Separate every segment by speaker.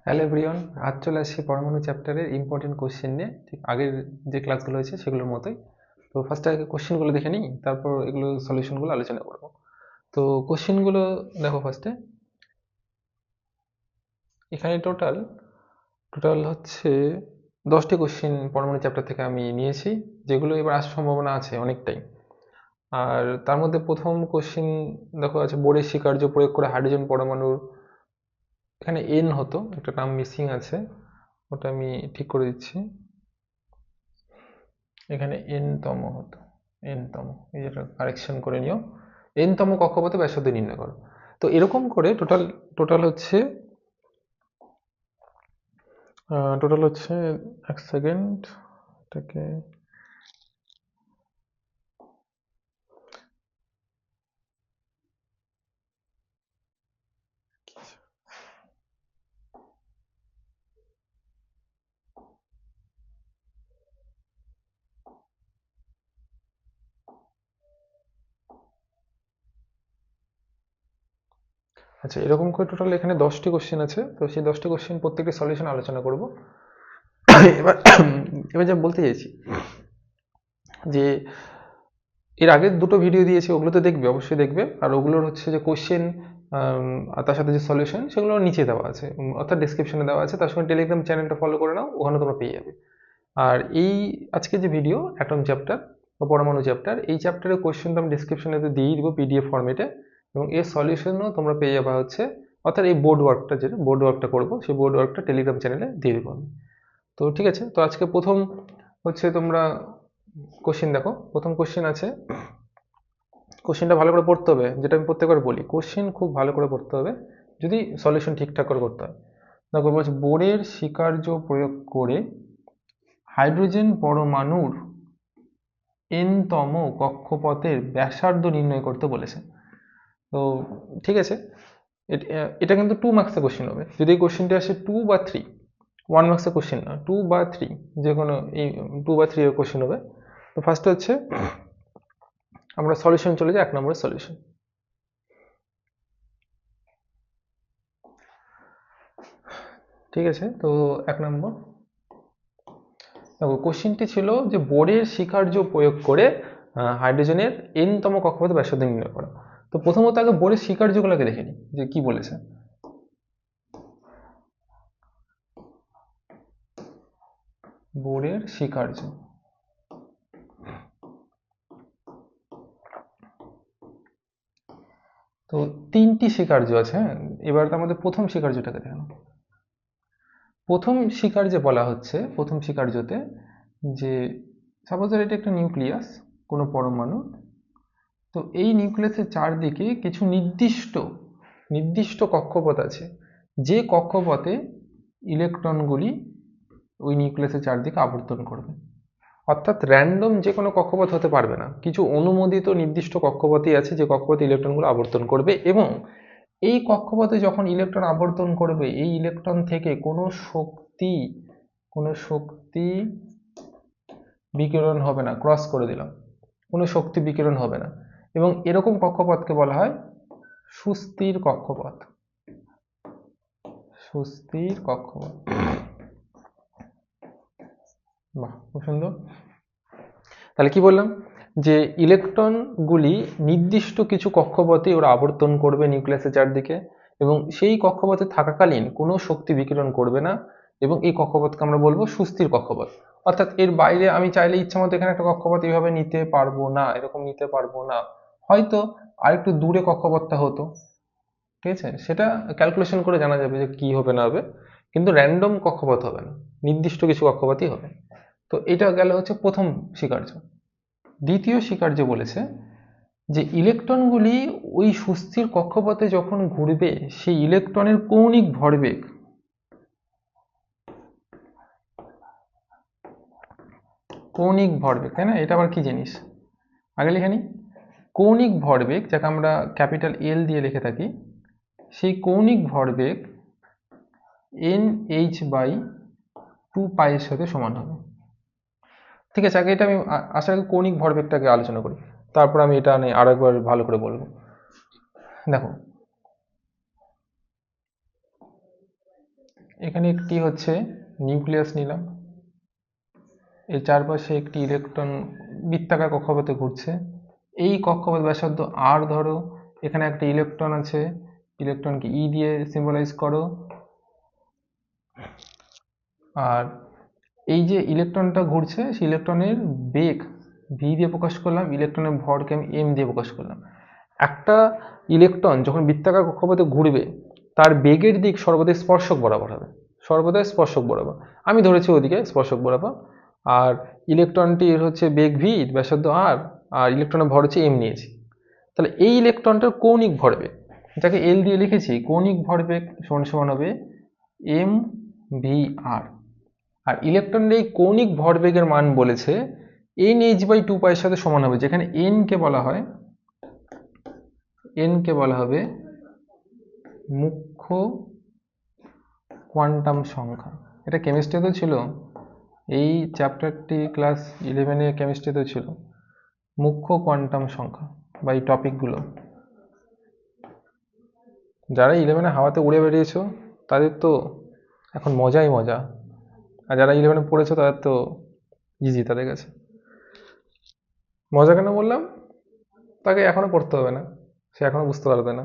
Speaker 1: Hello everyone, আজ চলে আসছি পরমাণু চ্যাপ্টারের ইম্পর্টেন্ট কোশ্চেন নিয়ে। ঠিক আগের যে ক্লাসগুলো হয়েছে সেগুলোর মতোই। তো ফার্স্টে আগে কোশ্চেনগুলো দেখে নিই, তারপর এগুলো সলিউশনগুলো আলোচনা করব। তো কোশ্চেনগুলো দেখো ফার্স্টে। এখানে টোটাল টোটাল হচ্ছে 10টি কোশ্চেন পরমাণু চ্যাপ্টার থেকে আমি নিয়েছি, যেগুলো এবার আসার সম্ভাবনা আছে অনেকটাই। আর তার মধ্যে প্রথম কোশ্চেন দেখো আছে, বোরের স্বীকার্য প্রয়োগ করে হাইড্রোজেন পরমাণুর, এখানে এন হতো, একটা নাম মিসিং আছে, ওটা আমি ঠিক করে দিচ্ছি। এখানে এন তম হতো, এন তম, এই যেটা কারেকশন করে নিও। এন তম কক্ষপথে ব্যাসার্ধ নির্ণয় করো। তো এরকম করে টোটাল টোটাল হচ্ছে টোটাল হচ্ছে, এক সেকেন্ড, এটাকে আচ্ছা, এরকম করে টোটাল এখানে 10টি কোশ্চেন আছে। তো সেই 10টি কোশ্চেন প্রত্যেকটি সলিউশন আলোচনা করব। এবার এবার যা বলতে চাইছি যে এর আগের দুটো ভিডিও দিয়েছি, ওগুলো তো দেখবে, অবশ্যই দেখবে। আর ওগুলোর হচ্ছে যে কোশ্চেন আর তার সাথে যে সলিউশন, সেগুলো নিচে দেওয়া আছে, অর্থাৎ ডিসক্রিপশনে দেওয়া আছে। তার সঙ্গে টেলিগ্রাম চ্যানেলটা ফলো করে নাও, ওখানে তোমরা পেয়ে যাবে। আর এই আজকে যে ভিডিও অ্যাটম চ্যাপ্টার বা পরমাণু চ্যাপ্টার, এই চ্যাপ্টারের কোশ্চেন তো আমি ডিসক্রিপশনে দিয়েই দেবো পিডিএফ ফর্মেটে, এবং এর সলিউশনও তোমরা পেয়ে যাবা হচ্ছে, অর্থাৎ এই বোর্ড ওয়ার্কটা, যেটা বোর্ড ওয়ার্কটা করবো, সেই বোর্ড ওয়ার্কটা টেলিগ্রাম চ্যানেলে দিয়ে দেবো আমি। তো ঠিক আছে, তো আজকে প্রথম হচ্ছে তোমরা কোশ্চেন দেখো। প্রথম কোশ্চেন আছে, কোশ্চেনটা ভালো করে পড়তে হবে, যেটা আমি প্রত্যেকবার বলি, কোশ্চেন খুব ভালো করে পড়তে হবে যদি সলিউশন ঠিকঠাক করে করতে হয়। দেখো বলছে, বোরের স্বীকার্য প্রয়োগ করে হাইড্রোজেন পরমাণুর এন-তম কক্ষপথের ব্যাসার্ধ নির্ণয় করতে বলেছে। তো ঠিক আছে, এটা কিন্তু 2 মার্কসের কোশ্চেন হবে। যদি এই কোশ্চেনটা আসে 2 বা 3, 1 মার্কসের কোশ্চেন না, 2 বা 3, যে কোনো এই 2 বা 3 এর কোশ্চেন হবে। তো ফার্স্ট হচ্ছে আমরা সলিউশন চলে যাই, 1 নম্বরের সলিউশন। ঠিক আছে, তো 1 নম্বর দেখো, কোশ্চেনটি ছিল যে বোরের স্বীকার্য প্রয়োগ করে হাইড্রোজেনের এন-তম কক্ষপথে ব্যাসার্ধ নির্ণয় করা। তো প্রথমত আগে বোরের স্বীকার্যগুলোকে দেখে নিই যে কি বলেছে। বোরের স্বীকার্য, তো 3টি স্বীকার্য আছে। হ্যাঁ, এবার তার মধ্যে প্রথম স্বীকার্যটাকে দেখেন। প্রথম স্বীকার্যে বলা হচ্ছে, প্রথম স্বীকার্যতে যে সাপোজ এটা একটা নিউক্লিয়াস, কোনো পরমাণু। তো এই নিউক্লিয়াসের চারদিকে কিছু নির্দিষ্ট নির্দিষ্ট কক্ষপথ আছে, যে কক্ষপথে ইলেকট্রনগুলি ওই নিউক্লিয়াসের চারদিকে আবর্তন করবে। অর্থাৎ র্যান্ডম যে কোনো কক্ষপথ হতে পারবে না, কিছু অনুমোদিত নির্দিষ্ট কক্ষপথই আছে যে কক্ষপথে ইলেকট্রনগুলো আবর্তন করবে, এবং এই কক্ষপথে যখন ইলেকট্রন আবর্তন করবে, এই ইলেকট্রন থেকে কোনো শক্তি বিকিরণ হবে না। ক্রস করে দিলাম, কোনো শক্তি বিকিরণ হবে না। এবং এরকম কক্ষপথকে বলা হয় সুস্থির কক্ষপথ। সুস্থির কক্ষপথ, বাহ, খুব সুন্দর। তাহলে কি বললাম, যে ইলেকট্রনগুলি নির্দিষ্ট কিছু কক্ষপথে ওরা আবর্তন করবে নিউক্লিয়াসের চারদিকে, এবং সেই কক্ষপথে থাকাকালীন কোনো শক্তি বিকিরণ করবে না, এবং এই কক্ষপথকে আমরা বলবো সুস্থির কক্ষপথ। অর্থাৎ এর বাইরে আমি চাইলে ইচ্ছা মতো এখানে একটা কক্ষপথ এইভাবে নিতে পারবো না, এরকম নিতে পারবো না। হয়তো আরেকটু দূরে কক্ষপথটা হতো, ঠিক আছে, সেটা ক্যালকুলেশন করে জানা যাবে যে কি হবে না হবে, কিন্তু র্যান্ডম কক্ষপথ হবে না, নির্দিষ্ট কিছু কক্ষপথই হবে। তো এটা গেল হচ্ছে প্রথম স্বীকার্য। দ্বিতীয় স্বীকার্য বলেছে যে ইলেকট্রনগুলি ওই সুস্থির কক্ষপথে যখন ঘুরবে, সেই ইলেকট্রনের কৌণিক ভরবেগ, তাই না? এটা আবার কি জিনিস, আগে লিখে নিই। কৌণিক ভরবেগ, যাকে আমরা ক্যাপিটাল এল দিয়ে লিখে থাকি, সেই কৌণিক ভরবেগ NH/2π এর সাথে সমান হবে। ঠিক আছে, আগে এটা আমি আসার আগে কৌণিক ভরবেগটাকে আলোচনা করি, তারপর আমি এটা নিয়ে আরেকবার ভালো করে বলবো। দেখো, এখানে একটি হচ্ছে নিউক্লিয়াস নিলাম, এর চারপাশে একটি ইলেকট্রন বৃত্তাকার কক্ষপথে ঘুরছে। এই কক্ষপথ ব্যাসার্ধ আর ধরো, এখানে একটা ইলেকট্রন আছে, ইলেকট্রনকে ই দিয়ে সিম্বলাইজ করো। আর এই যে ইলেকট্রনটা ঘুরছে সেই ইলেকট্রনের বেগ ভি দিয়ে প্রকাশ করলাম, ইলেকট্রনের ভরকে আমি এম দিয়ে প্রকাশ করলাম। একটা ইলেকট্রন যখন বৃত্তাকার কক্ষপথে ঘুরবে তার বেগের দিক সর্বদা স্পর্শক বরাবর হবে, সর্বদা স্পর্শক বরাবর। আমি ধরেছি ওদিকে স্পর্শক বরাবর, আর ইলেকট্রনটির হচ্ছে বেগ ভি, ব্যাসার্ধ আর, আর ইলেকট্রনের ভর হচ্ছে এম নিয়েছি। তাহলে এই ইলেকট্রনটার কৌণিক ভরবেগ, যাকে এল দিয়ে লিখেছি, কৌণিক ভরবেগ সমান সমান হবে এম ভি আর। আর ইলেকট্রনের এই কৌণিক ভরবেগের মান বলেছে NH/2π এর সাথে সমান হবে, যেখানে n কে বলা হবে মুখ্য কোয়ান্টাম সংখ্যা। এটা কেমিস্ট্রিতেও ছিল, এই চ্যাপ্টারটি ক্লাস 11-এ কেমিস্ট্রিতেও ছিল, মুখ্য কোয়ান্টাম সংখ্যা বা এই টপিকগুলো। যারা 11-এ হাওয়াতে উড়ে বেরিয়েছো তাদের তো এখন মজাই মজা, আর যারা 11-এ পড়েছো তাদের তো ইজি তাদের কাছে। মজা কেন বললাম, তাকে এখনো পড়তে হবে না, সে এখনো বুঝতে পারবে না,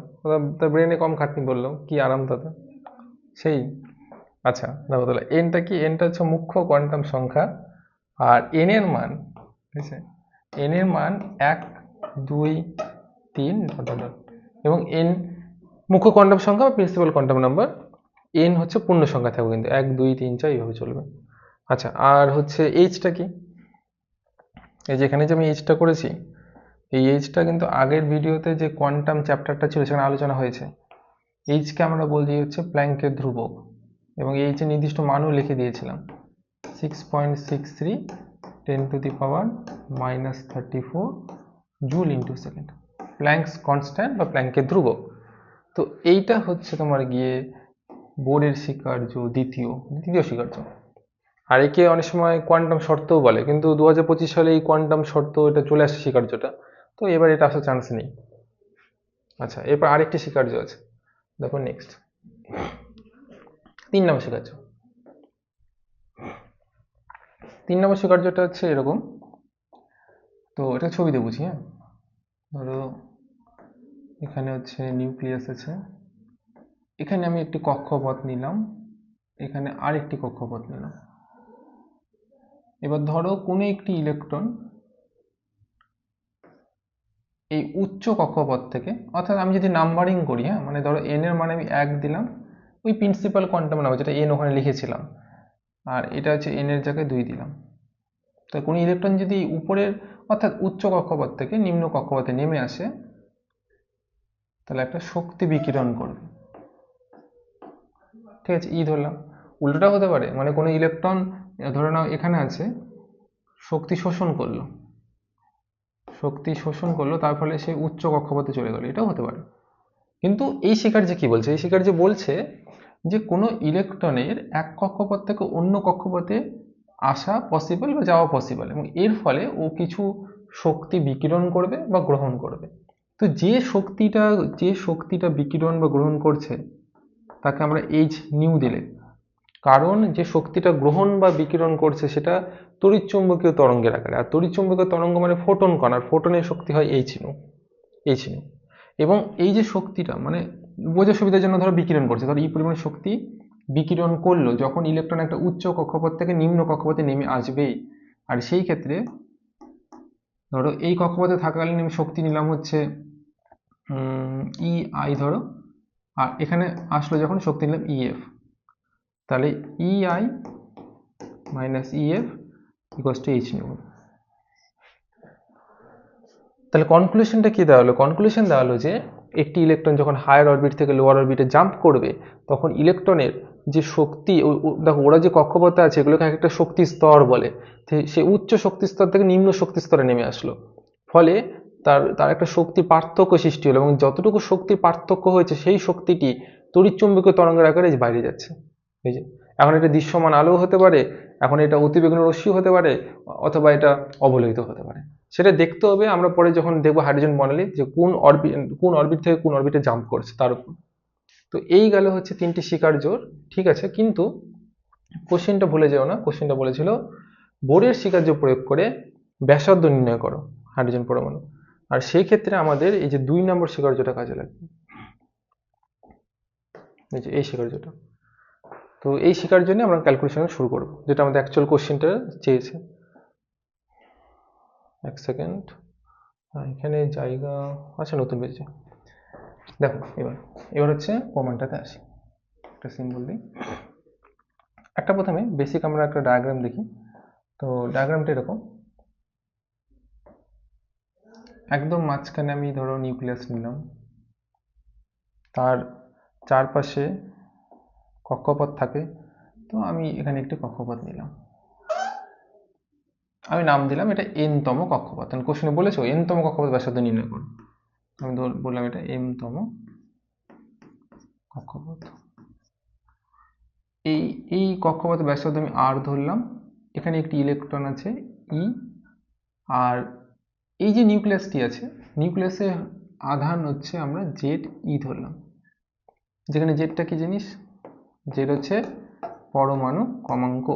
Speaker 1: তার ব্রেনে কম খাটনি বললো, কি আরাম তাতে সেই। আচ্ছা দেখো তাহলে এনটা কি, এনটা হচ্ছে মুখ্য কোয়ান্টাম সংখ্যা, আর এন এর মান, ঠিক আছে, এন এর মান 1 2 3 এবং এন মুখ্য কোয়ান্টাম সংখ্যা বা প্রিন্সিপাল কোয়ান্টাম নাম্বার। এন হচ্ছে পূর্ণ সংখ্যা থাকবে, কিন্তু 1 2 3 4 এইভাবে চলবে। আচ্ছা, আর হচ্ছে এইচটা কি, এই যে এখানে যে আমি এইচটা করেছি, এই এইচটা কিন্তু আগের ভিডিওতে যে কোয়ান্টাম চ্যাপ্টারটা ছিল সেখানে আলোচনা হয়েছে। এইচকে আমরা বলছি হচ্ছে প্ল্যাঙ্কের ধ্রুবক, এবং এইচের নির্দিষ্ট মানও লিখে দিয়েছিলাম 6.63 10⁻³ joule into second, planks constant বা প্ল্যাঙ্কের ধ্রুবক। তো এইটা হচ্ছে তোমার গিয়ে বোরের স্বীকার্য দ্বিতীয় স্বীকার্য। আর একে অনেক সময় কোয়ান্টাম শর্তও বলে, কিন্তু 2025 সালে এই কোয়ান্টাম শর্ত এটা চলে আসছে স্বীকার্যটা, তো এবার এটা আসার চান্স নেই। আচ্ছা, এরপর আরেকটি স্বীকার্য আছে, দেখো নেক্সট 3 নম্বর স্বীকার্য। 3 নম্বর স্বীকার্যটা হচ্ছে এরকম, তো এটা ছবিতে বুঝি। হ্যাঁ, ধরো এখানে হচ্ছে নিউক্লিয়াস আছে, এখানে আমি একটি কক্ষপথ নিলাম, এখানে আরেকটি কক্ষপথ নিলাম। এবার ধরো কোনো একটি ইলেকট্রন এই উচ্চ কক্ষপথ থেকে, অর্থাৎ আমি যদি নাম্বারিং করি, হ্যাঁ, মানে ধরো এন এর মানে আমি 1 দিলাম, ওই প্রিন্সিপাল কোয়ান্টাম নাম্বার যেটা এন ওখানে লিখেছিলাম, আর এটা হচ্ছে এন এর জায়গায় 2 দিলাম। তো কোনো ইলেকট্রন যদি উপরের অর্থাৎ উচ্চ কক্ষপথ থেকে নিম্ন কক্ষপথে নেমে আসে, তাহলে একটা শক্তি বিকিরণ করবে, ঠিক আছে, ই ধরলাম। উল্টোটা হতে পারে, মানে কোনো ইলেকট্রন ধরে নাও এখানে আছে, শক্তি শোষণ করলো, তার ফলে সে উচ্চ কক্ষপথে চলে গেল, এটাও হতে পারে। কিন্তু এই স্বীকার্যে কি বলছে, এই স্বীকার্যে বলছে যে কোনো ইলেকট্রনের এক কক্ষপথ থেকে অন্য কক্ষপথে আসা পসিবল বা যাওয়া পসিবল, এবং এর ফলে ও কিছু শক্তি বিকিরণ করবে বা গ্রহণ করবে। তো যে শক্তিটা বিকিরণ বা গ্রহণ করছে তাকে আমরা এইচ নিউ দিলে, কারণ যে শক্তিটা গ্রহণ বা বিকিরণ করছে সেটা তড়িৎচুম্বকীয় তরঙ্গের আকারে, আর তড়িৎচুম্বকীয় তরঙ্গ মানে ফোটন কণ, আর ফোটনের শক্তি হয় এইচ নিউ। এবং এই যে শক্তিটা মানে বোঝার সুবিধার জন্য ধরো বিকিরণ করছে, ধরো এই পরিমাণ শক্তি বিকিরণ করলো যখন ইলেকট্রন একটা উচ্চ কক্ষপথ থেকে নিম্ন কক্ষপথে নেমে আসবে, আর সেই ক্ষেত্রে ধরো এই কক্ষপথে থাকাকালীন আমি শক্তি নিলাম হচ্ছে ই আই ধরো, আর এখানে আসলো যখন শক্তি নিলাম ইএফ, তাহলে EI minus EF equals to h nu. তাহলে কনক্লুশনটা কি দেওয়া হলো, কনক্লুশন দেওয়া হলো যে একটি ইলেকট্রন যখন হায়ার অরবিট থেকে লোয়ার অরবিটে জাম্প করবে তখন ইলেকট্রনের যে শক্তি, দেখো ওরা যে কক্ষপথে আছে এগুলোকে একটা শক্তি স্তর বলে, সে উচ্চ শক্তি স্তর থেকে নিম্ন শক্তি স্তরে নেমে আসলো, ফলে তার একটা শক্তি পার্থক্য সৃষ্টি হলো, এবং যতটুকু শক্তির পার্থক্য হয়েছে সেই শক্তিটি তড়িৎচুম্বকীয় তরঙ্গের আকারে বাইরে যাচ্ছে। এই যে এখন এটা দৃশ্যমান আলো হতে পারে, এখন এটা অতিবেগুনি রশ্মি হতে পারে, অথবা এটা অবলোহিত হতে পারে, সেটা দেখতে হবে আমরা পরে যখন দেখবো হাইড্রোজেন বর্ণালী যে কোন অরবিট থেকে কোন অরবিটে জাম্প করছে তার উপর। তো তো এই গেল হচ্ছে 3টি শিকার জোর, ঠিক আছে। কিন্তু কোশ্চেনটা ভুলে যেও না, কোশ্চেনটা বলেছিল বোরের শিকার্য প্রয়োগ করে ব্যাসার্ধ নির্ণয় করো হাইড্রোজেন পরমাণু। আর সেই ক্ষেত্রে আমাদের এই যে 2 নম্বর শিকার্যটা কাজে লাগবে, এই যে এই শিকার্যটা। তো এই শিকার জন্য আমরা ক্যালকুলেশন শুরু করব, যেটা আমাদের অ্যাকচুয়াল কোশ্চেনটা চেয়েছে। এক সেকেন্ড, এখানে জায়গা আছে, নতুন পেয়েছে। দেখো এবার হচ্ছে প্রমাণটাতে আসি, একটা সিম্বল দিই। একটা প্রথমে বেসিক আমরা একটা ডায়াগ্রাম দেখি। তো ডায়াগ্রামটা এরকম, একদম মাঝখানে আমি ধরো নিউক্লিয়াস নিলাম, তার চারপাশে কক্ষপথ থাকে, তো আমি এখানে একটি কক্ষপথ নিলাম, আমি নাম দিলাম এটা n-তম কক্ষপথ। কোশ্চেনে বলেছো n-তম কক্ষপথ ব্যাসার্ধ নির্ণয় করো, আমি বললাম এটা m-তম কক্ষপথ। এই কক্ষপথের ব্যাসার্ধ আমি r ধরলাম, এখানে একটি ইলেকট্রন আছে e, আর এই যে নিউক্লিয়াসটি আছে, নিউক্লিয়াসের আধান হচ্ছে আমরা Ze ধরলাম, যেখানে জেডটা কি জিনিস, জেড হচ্ছে পরমাণু ক্রমাঙ্ক।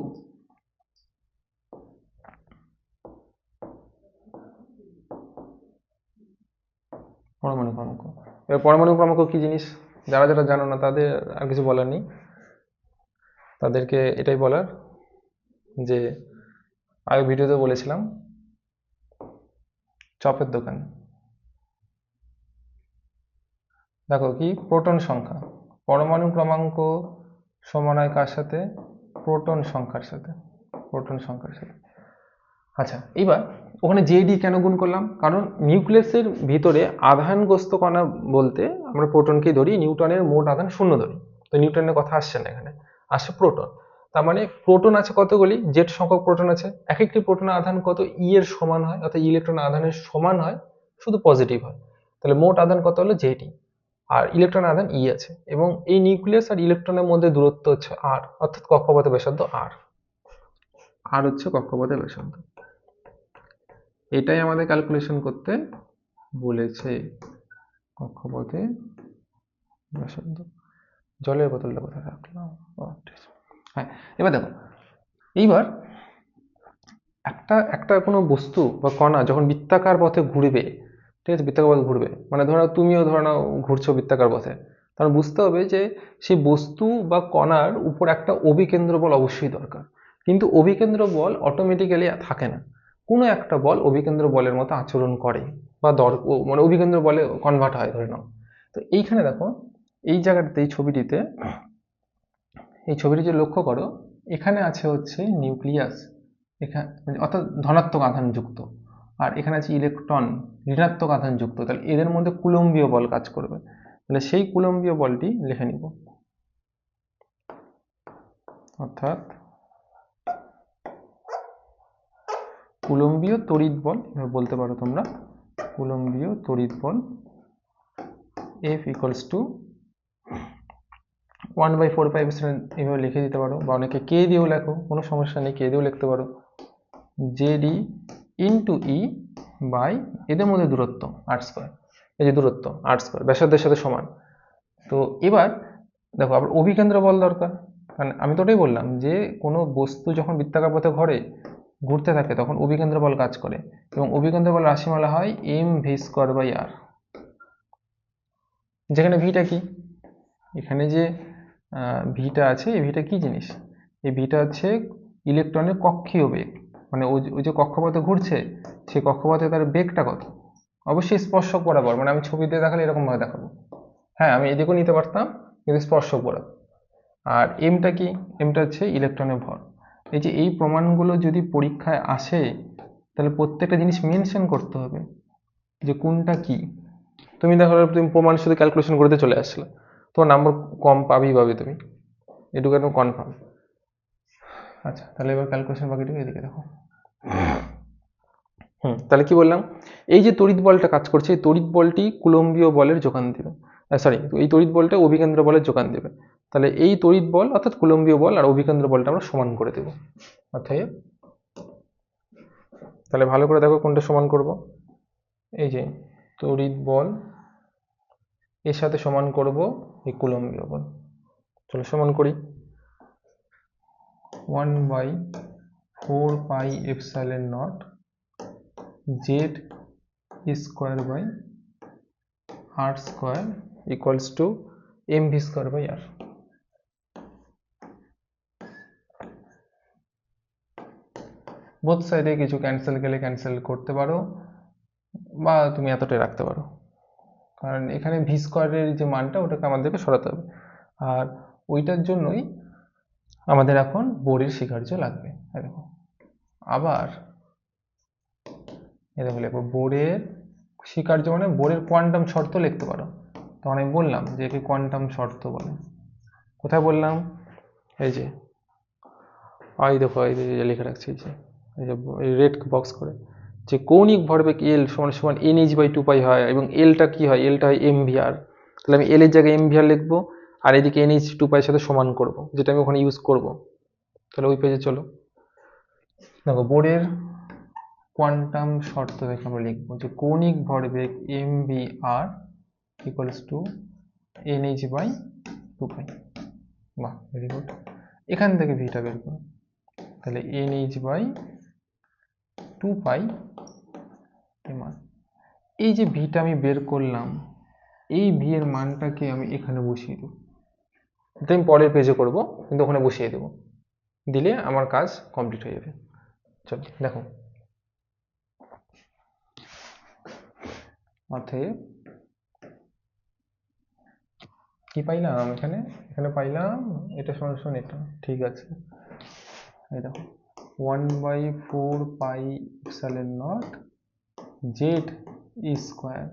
Speaker 1: পরমাণু ক্রমাঙ্ক, এবার পরমাণু ক্রমাঙ্ক কি জিনিস যারা যারা জানো না তাদের আর কিছু বলার নেই, তাদেরকে এটাই বলার যে আগে ভিডিওতে বলেছিলাম চপের দোকান। দেখো কি প্রোটন সংখ্যা, পরমাণু ক্রমাঙ্ক সমান হয় কার সাথে, প্রোটন সংখ্যার সাথে, প্রোটন সংখ্যার সাথে। আচ্ছা, এবার ওখানে জেডি কেন গুণ করলাম, কারণ নিউক্লিয়াসের ভিতরে আধানগ্রস্ত কণা বলতে আমরা প্রোটনকেই ধরি, নিউটনের মোট আধান 0 ধরি, তো নিউটনের কথা আসছে না এখানে, আসছে প্রোটন। তার মানে প্রোটন আছে কতগুলি, জেড সংখ্যক প্রোটন আছে, এক একটি প্রোটনের আধান কত, ই এর সমান হয়, অর্থাৎ ইলেকট্রন আধানের সমান হয়, শুধু পজিটিভ হয়। তাহলে মোট আধান কত হলো জেডি, আর ইলেকট্রন আধান ই আছে, এবং এই নিউক্লিয়াস আর ইলেকট্রনের মধ্যে দূরত্ব হচ্ছে আর, অর্থাৎ কক্ষপথের ব্যাসার্ধ আর, আর হচ্ছে কক্ষপথের ব্যাসার্ধ। এটাই আমাদের ক্যালকুলেশন করতে বলেছে, কক্ষপথে ব্যাসার্ধ। জলের বোতলটা কোথায় রাখলাম, হ্যাঁ। এবার দেখো, এইবার একটা কোনো বস্তু বা কণা যখন বৃত্তাকার পথে ঘুরবে, ঠিক আছে, বৃত্তাকার পথে ঘুরবে, মানে ধরো তুমিও ধরো নাও ঘুরছো বৃত্তাকার পথে, তাহলে বুঝতে হবে যে সেই বস্তু বা কণার উপর একটা অভিকেন্দ্র বল অবশ্যই দরকার। কিন্তু অভিকেন্দ্র বল অটোমেটিক্যালি থাকে না, কোনো একটা বল অভিকেন্দ্র বলের মতো আচরণ করে বা মানে অভিকেন্দ্র বলে কনভার্ট হয় ধরে নাও। তো এইখানে দেখো, এই জায়গাটাতে, এই ছবিটিতে, এই ছবিটি যে লক্ষ্য করো, এখানে আছে হচ্ছে নিউক্লিয়াস, এখানে অর্থাৎ ধনাত্মক আধান যুক্ত, আর এখানে আছে ইলেকট্রন ঋণাত্মক আধান যুক্ত, তাহলে এদের মধ্যে কুলম্বীয় বল কাজ করবে। তাহলে সেই কুলম্বীয় বলটি লিখে নিব, অর্থাৎ কুলম্বীয় তড়িৎ বল, এভাবে বলতে পারো তোমরা, কুলম্বীয় তড়িৎ বল F ইকুয়ালস টু 1/4πε, এভাবে লিখে দিতে পারো, বা অনেকে কে দিয়েও লেখো, কোনো সমস্যা নেই, কে দিয়েও লিখতে পারো, জেডি ইন্টু ই বাই এদের মধ্যে দূরত্ব r², এই যে দূরত্ব r², ব্যাসার্ধের সাথে সমান। তো এবার দেখো, আবার অভিকেন্দ্র বল দরকার, কারণ আমি তো ওটাই বললাম যে কোনো বস্তু যখন বৃত্তাকার পথে ঘুরতে থাকে তখন অভিকেন্দ্র বল কাজ করে, এবং অভিকেন্দ্র বল রাশিমালা হয় mv²/r, যেখানে ভিটা কি, এখানে যে ভিটা আছে, এই ভিটা কি জিনিস, এই ভিটা হচ্ছে ইলেকট্রনের কক্ষীয় বেগ, মানে ওই যে কক্ষপথে ঘুরছে, সেই কক্ষপথে তার বেগটা কত, অবশ্যই স্পর্শক বরাবর, মানে আমি ছবিতে দেখালে এরকম ভাবে দেখাবো, হ্যাঁ আমি এদিকেও নিতে পারতাম কিন্তু স্পর্শক বরাবর। আর এমটা কি, এমটা হচ্ছে ইলেকট্রনের ভর। এই যে এই প্রমাণগুলো যদি পরীক্ষায় আসে, তাহলে প্রত্যেকটা জিনিস মেনশন করতে হবে যে কোনটা কি। তুমি দেখো তুমি প্রমাণ শুধু ক্যালকুলেশন করতে চলে আসলে, তোমার নাম্বার কম পাবেই তুমি, এটুকু একদম কনফার্ম। আচ্ছা, তাহলে এবার ক্যালকুলেশন বাকিটুকু এদিকে দেখো। তাহলে কি বললাম, এই যে তড়িৎ বলটা কাজ করছে, এই তড়িৎ বলটি কুলম্বীয় বলের যোগান দেবে, এই তড়িৎ বলটা অভিকেন্দ্র বলের যোগান দেবে। তাহলে এই তড়িৎ বল অর্থাৎ কুলম্বীয় বল আর অভিকেন্দ্র বলটা আমরা সমান করে দেব, অতএব তাহলে ভালো করে দেখো কোনটা সমান করব, এই যে তড়িৎ বল এর সাথে সমান করব এই কুলম্বীয় বল। চলো সমান করি। 1/4πε0 z square by r square equals to mv square by r। Both সাইডে কিছু ক্যান্সেল গেলে ক্যান্সেল করতে পারো, বা তুমি এতটাই রাখতে পারো, কারণ এখানে ভি স্কোয়ারের যে মানটা ওটাকে আমাদেরকে সরাতে হবে, আর ওইটার জন্যই আমাদের এখন বোরের স্বীকার্য লাগবে। দেখো আবার দেখো লিখবো বোরের স্বীকার্য মানে বোরের কোয়ান্টাম শর্ত লিখতে পারো। তখন আমি বললাম যে একে কোয়ান্টাম শর্ত বলে। কোথায় বললাম? এই যে দেখো এই যে লিখে রাখছি, এই যে রেড বক্স করে, যে কৌণিক ভরবেগ এল সমান সমান nh/2π হয়, এবং এলটা কি হয়? এলটা হয় mvr। তাহলে আমি এল এর জায়গায় mvr লিখবো, আর এদিকে nh2π এর সাথে সমান করব, যেটা আমি ওখানে ইউজ করব। তাহলে ওই পেজে চলো। দেখো বোরের কোয়ান্টাম শর্ত দেখে আমরা লিখবো যে কৌণিক ভরবেগ mvr ইকুয়ালস টু nh/2π। বাহ, ভেরি গুড। এখান থেকে ভিটা বের করো, তাহলে nh/2π mr। এই যে ভিটা আমি বের করলাম, এই ভি এর মানটাকে আমি এখানে বসিয়ে দেবো। এটা আমি পরের পেজে করব, কিন্তু ওখানে বসিয়ে দেবো, দিলে আমার কাজ কমপ্লিট হয়ে যাবে। চলো দেখো, অতএব কি পাইলাম? এখানে পাইলাম এটা সমান সমান এটা, ঠিক আছে। এই দেখো 1/4πε0 z square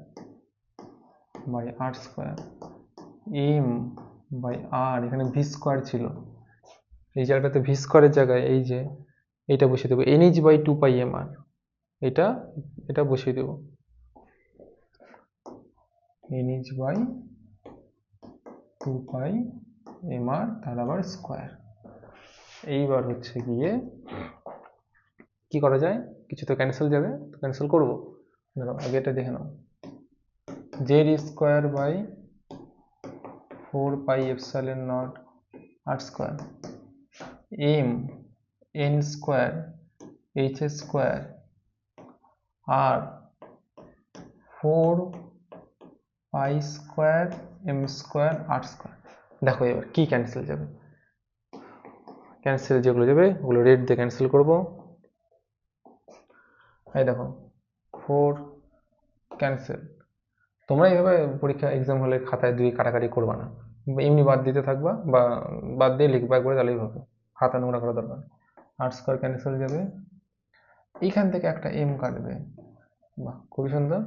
Speaker 1: by r square m by r। এখানে ভি স্কোয়ার ছিল, এই জায়গাটাতে ভি স্কোয়ারের জায়গায় এই যে এটা বসিয়ে দেবো nh/2π mr। এটা বসিয়ে দেবো nh/2π mr, তার আবার স্কোয়ার। এইবার হচ্ছে গিয়ে কি করা যায়? কিছু তো ক্যান্সেল যাবে, তো ক্যান্সেল করবো। আগে এটা দেখে নাও, z square by 4πε0 r square m n square h square আর 4π square m square r square. দেখো এবার কি ক্যান্সেল যাবে? ক্যান্সেল যেগুলো যাবে ওগুলো রেড দিয়ে ক্যান্সেল করবো। এই দেখো 4 ক্যান্সেল। তোমরা এইভাবে পরীক্ষা এক্সাম হলে খাতায় 2 কাটাকাটি করবা না, এমনি বাদ দিতে থাকবা, বা বাদ দিয়ে লিখবা একবারে, তাহলেই হবে, খাতা নোংরা করা দরকার। আর স্কোয়ার ক্যান্সেল যাবে, এইখান থেকে একটা এম কাটবে, বাহ খুবই সুন্দর।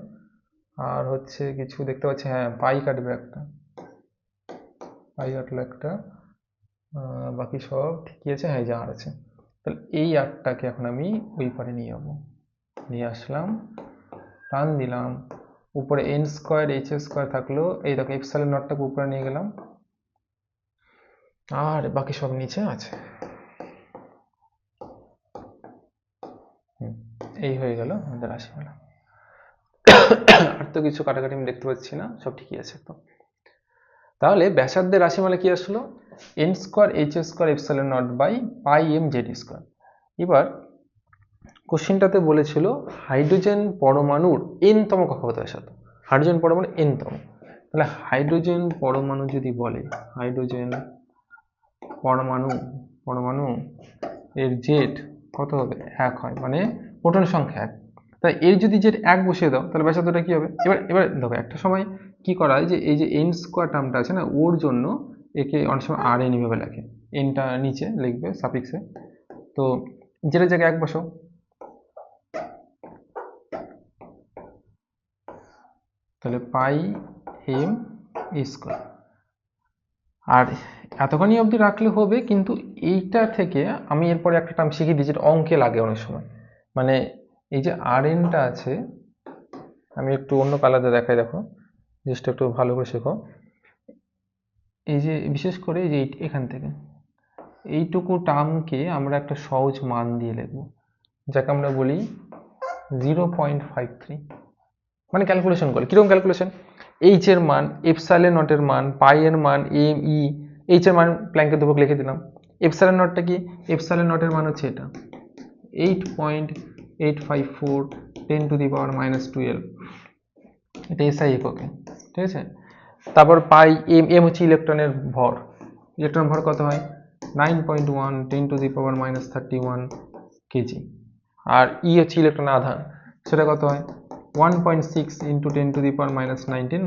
Speaker 1: আর হচ্ছে কিছু দেখতে পাচ্ছি, হ্যাঁ পাই কাটবে, একটা পাই কাটলো একটা, বাকি সব ঠিকই আছে। হ্যাঁ, যা আর আছে। তাহলে এই আটটাকে এখন আমি ওই পারে নিয়ে যাবো, নিয়ে আসলাম, টান দিলাম, উপরে এন স্কোয়ার এইচ স্কোয়ার থাকলো, এই দেখো এপসাইলন নটটাকে উপরে নিয়ে গেলাম, আর বাকি সব নিচে আছে। এই হয়ে গেল আমাদের রাশিমালা। আর তো কিছু কাটাকাটি আমি দেখতে পাচ্ছি না, সব ঠিকই আছে তো। তাহলে ব্যাসার্ধের রাশিমালা কি আসলো? N square H square epsilon nought by pi M Z square. এবার কোশ্চেনটাতে বলেছিল হাইড্রোজেন পরমাণুর এনতম কক্ষপথ ব্যাসার্ধ, হাইড্রোজেন পরমাণু এনতম। তাহলে হাইড্রোজেন পরমাণু যদি বলে, হাইড্রোজেন পরমাণু এর জেড কত হবে? 1 হয়, মানে প্রোটন সংখ্যা 1। তাই এর যদি জেড 1 বসিয়ে দাও, তাহলে ব্যাসার্ধটা কি হবে? এবার দেখো, একটা সময় কি করা হয় যে এই যে এন স্কোয়ার টার্মটা আছে না, ওর জন্য একে অনেক সময় আর এন এভাবে লেখে, এনটা নিচে লিখবে সাফিক্সে, তো জেডের জায়গায় 1 বসাও, তাহলে পাই এম স্কোয়ার। আর এতখানি অবধি রাখলে হবে, কিন্তু এইটা থেকে আমি এরপরে একটা টার্ম শিখিয়ে দিই যেটা অঙ্কে লাগে অনেক সময়। মানে এই যে আর এনটা আছে, আমি একটু অন্য কালারে দেখাই, দেখো জিনিসটা একটু ভালো করে শেখো। এই যে বিশেষ করে এই যে এখান থেকে এইটুকু টার্মকে আমরা একটা সহজ মান দিয়ে লিখবো, যাকে আমরা বলি 0.53। মানে ক্যালকুলেশন করে, কিরকম ক্যালকুলেশন? এইচ এর মান, এপসাইলন নটের মান, পাই এর মান, এম ই, এইচ এর মান প্ল্যাঙ্কের ধ্রুবক লিখে দিলাম। এপসাইলন নটটা কি? এপসাইলন নটের মান হচ্ছে এটা 8.854 10⁻⁻12, এটা এসআই এককে, ঠিক আছে। তারপর পাই এম হচ্ছে ইলেকট্রনের ভর, ইলেকট্রন ভর কত হয় 9.1 10⁻31 কেজি। আর ই হচ্ছে ইলেকট্রনের আধান, সেটা কত হয় 1.6 × 10⁻19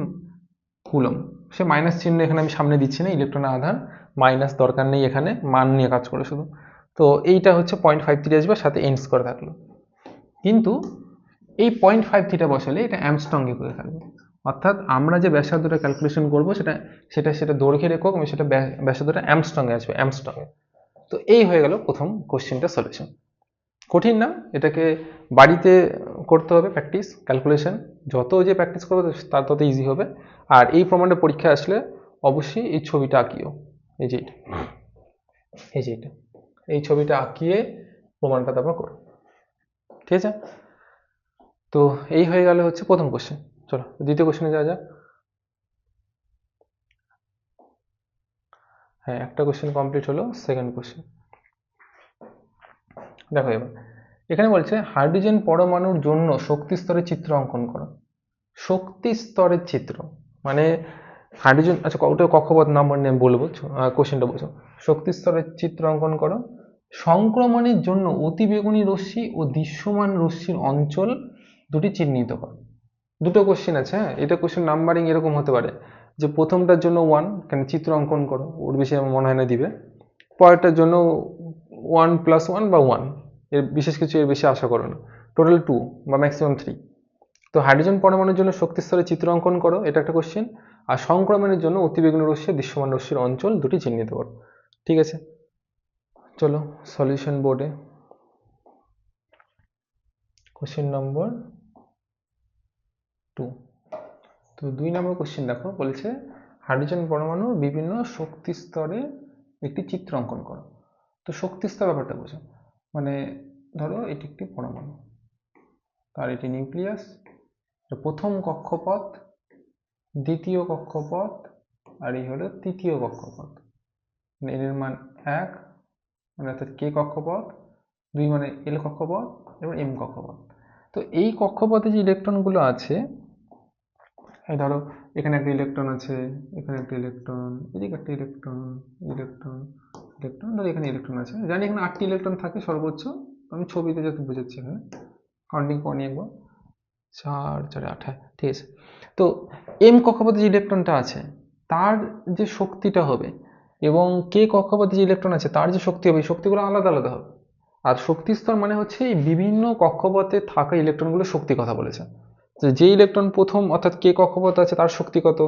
Speaker 1: কুলম। সে মাইনাস চিহ্ন এখানে আমি সামনে দিচ্ছি না, ইলেকট্রনের আধান মাইনাস দরকার নেই, এখানে মান নিয়ে কাজ করে শুধু। তো এইটা হচ্ছে 0.53 আসবে, সাথে এন স্কোয়ার থাকলো। কিন্তু এই 0.53 বসালে এটা অ্যামস্ট্রঙে করে থাকবে, অর্থাৎ আমরা যে ব্যাসার্ধটা ক্যালকুলেশন করব সেটা দৈর্ঘ্যের একক এবং সেটা ব্যাসার্ধটা অ্যামস্ট্রঙে আসবে, অ্যামস্ট্রঙে। তো এই হয়ে গেল প্রথম কোশ্চেনটা সলিউশন। কঠিন না, এটাকে বাড়িতে করতে হবে প্র্যাকটিস, ক্যালকুলেশন যত যে প্র্যাকটিস করবে তার তত ইজি হবে। আর এই প্রমাণটা পরীক্ষা আসলে অবশ্যই এই ছবিটা আঁকিও, এই যে এটা, এই ছবিটা আঁকিয়ে প্রমাণটা তারপর করো, ঠিক আছে। তো এই হয়ে গেল হচ্ছে প্রথম কোশ্চেন। চলো দ্বিতীয় কোশ্চেনে যাওয়া যাক। হ্যাঁ, একটা কোশ্চেন কমপ্লিট হলো, সেকেন্ড কোশ্চেন দেখো। এখানে বলছে হাইড্রোজেন পরমাণুর জন্য শক্তি স্তরের চিত্র অঙ্কন করো। শক্তি স্তরের চিত্র মানে হাইড্রোজেন, আচ্ছা ওটা কক্ষপথ নাম্বার নিয়ে বলবো, কোশ্চেনটা বলছো। শক্তি স্তরের চিত্র অঙ্কন করো। সংক্রমণের জন্য অতিবেগুনি রশ্মি ও দৃশ্যমান রশ্মির অঞ্চল দুটি চিহ্নিত করো। দুটো কোশ্চেন আছে, হ্যাঁ, এটা কোশ্চেন নাম্বারিং এরকম হতে পারে যে প্রথমটার জন্য 1, কেন চিত্র অঙ্কন করো, ওর বেশি আমার মনে হয় না দিবে। পরেরটার জন্য 1+1 বা 1, এর বিশেষ কিছু এর বেশি আশা করো না, টোটাল 2 বা ম্যাক্সিমাম 3। তো হাইড্রোজেন পরমাণুর জন্য শক্তি স্তরে চিত্র অঙ্কন করো, এটা একটা কোশ্চেন। আর সংক্রমণের জন্য অতিবেগুনি রশ্মি দৃশ্যমান রশ্মির অঞ্চল দুটি চিহ্নিত করো, ঠিক আছে। চলো সলিউশন বোর্ডে কোশ্চেন নম্বর 2। তো 2 নম্বর কোশ্চেন দেখো, বলছে হাইড্রোজেন পরমাণুর বিভিন্ন শক্তি স্তরে একটি চিত্র অঙ্কন করো। তো শক্তি স্তর ব্যাপারটা বোঝো, মানে ধরো এটি একটি পরমাণু, তার এটি নিউক্লিয়াস, প্রথম কক্ষপথ, দ্বিতীয় কক্ষপথ, আর এই হলো তৃতীয় কক্ষপথ। মানে এর মান 1 মানে অর্থাৎ কে কক্ষপথ, 2 মানে এল কক্ষপথ এবং এম কক্ষপথ। তো এই কক্ষপথে যে ইলেকট্রনগুলো আছে, এই ধরো এখানে একটা ইলেকট্রন আছে, এখানে একটা ইলেকট্রন, এদিকে একটা ইলেকট্রন, ইলেকট্রন, ইলেকট্রন, ধরো এখানে ইলেকট্রন আছে, জানি এখানে 8টি ইলেকট্রন থাকে সর্বোচ্চ, আমি ছবিতে যাতে বোঝাচ্ছি এখানে কাউন্টিং করে একবার 4 4 8, হ্যাঁ ঠিক আছে। তো এম কক্ষপথে যে ইলেকট্রনটা আছে তার যে শক্তিটা হবে এবং কে কক্ষপথে যে ইলেকট্রন আছে তার যে শক্তি হবে, এই শক্তিগুলো আলাদা আলাদা হবে। আর শক্তি স্তর মানে হচ্ছে এই বিভিন্ন কক্ষপথে থাকা ইলেকট্রনগুলোর শক্তি কথা বলেছে। যে ইলেকট্রন প্রথম অর্থাৎ কে কক্ষপথে আছে তার শক্তি কত,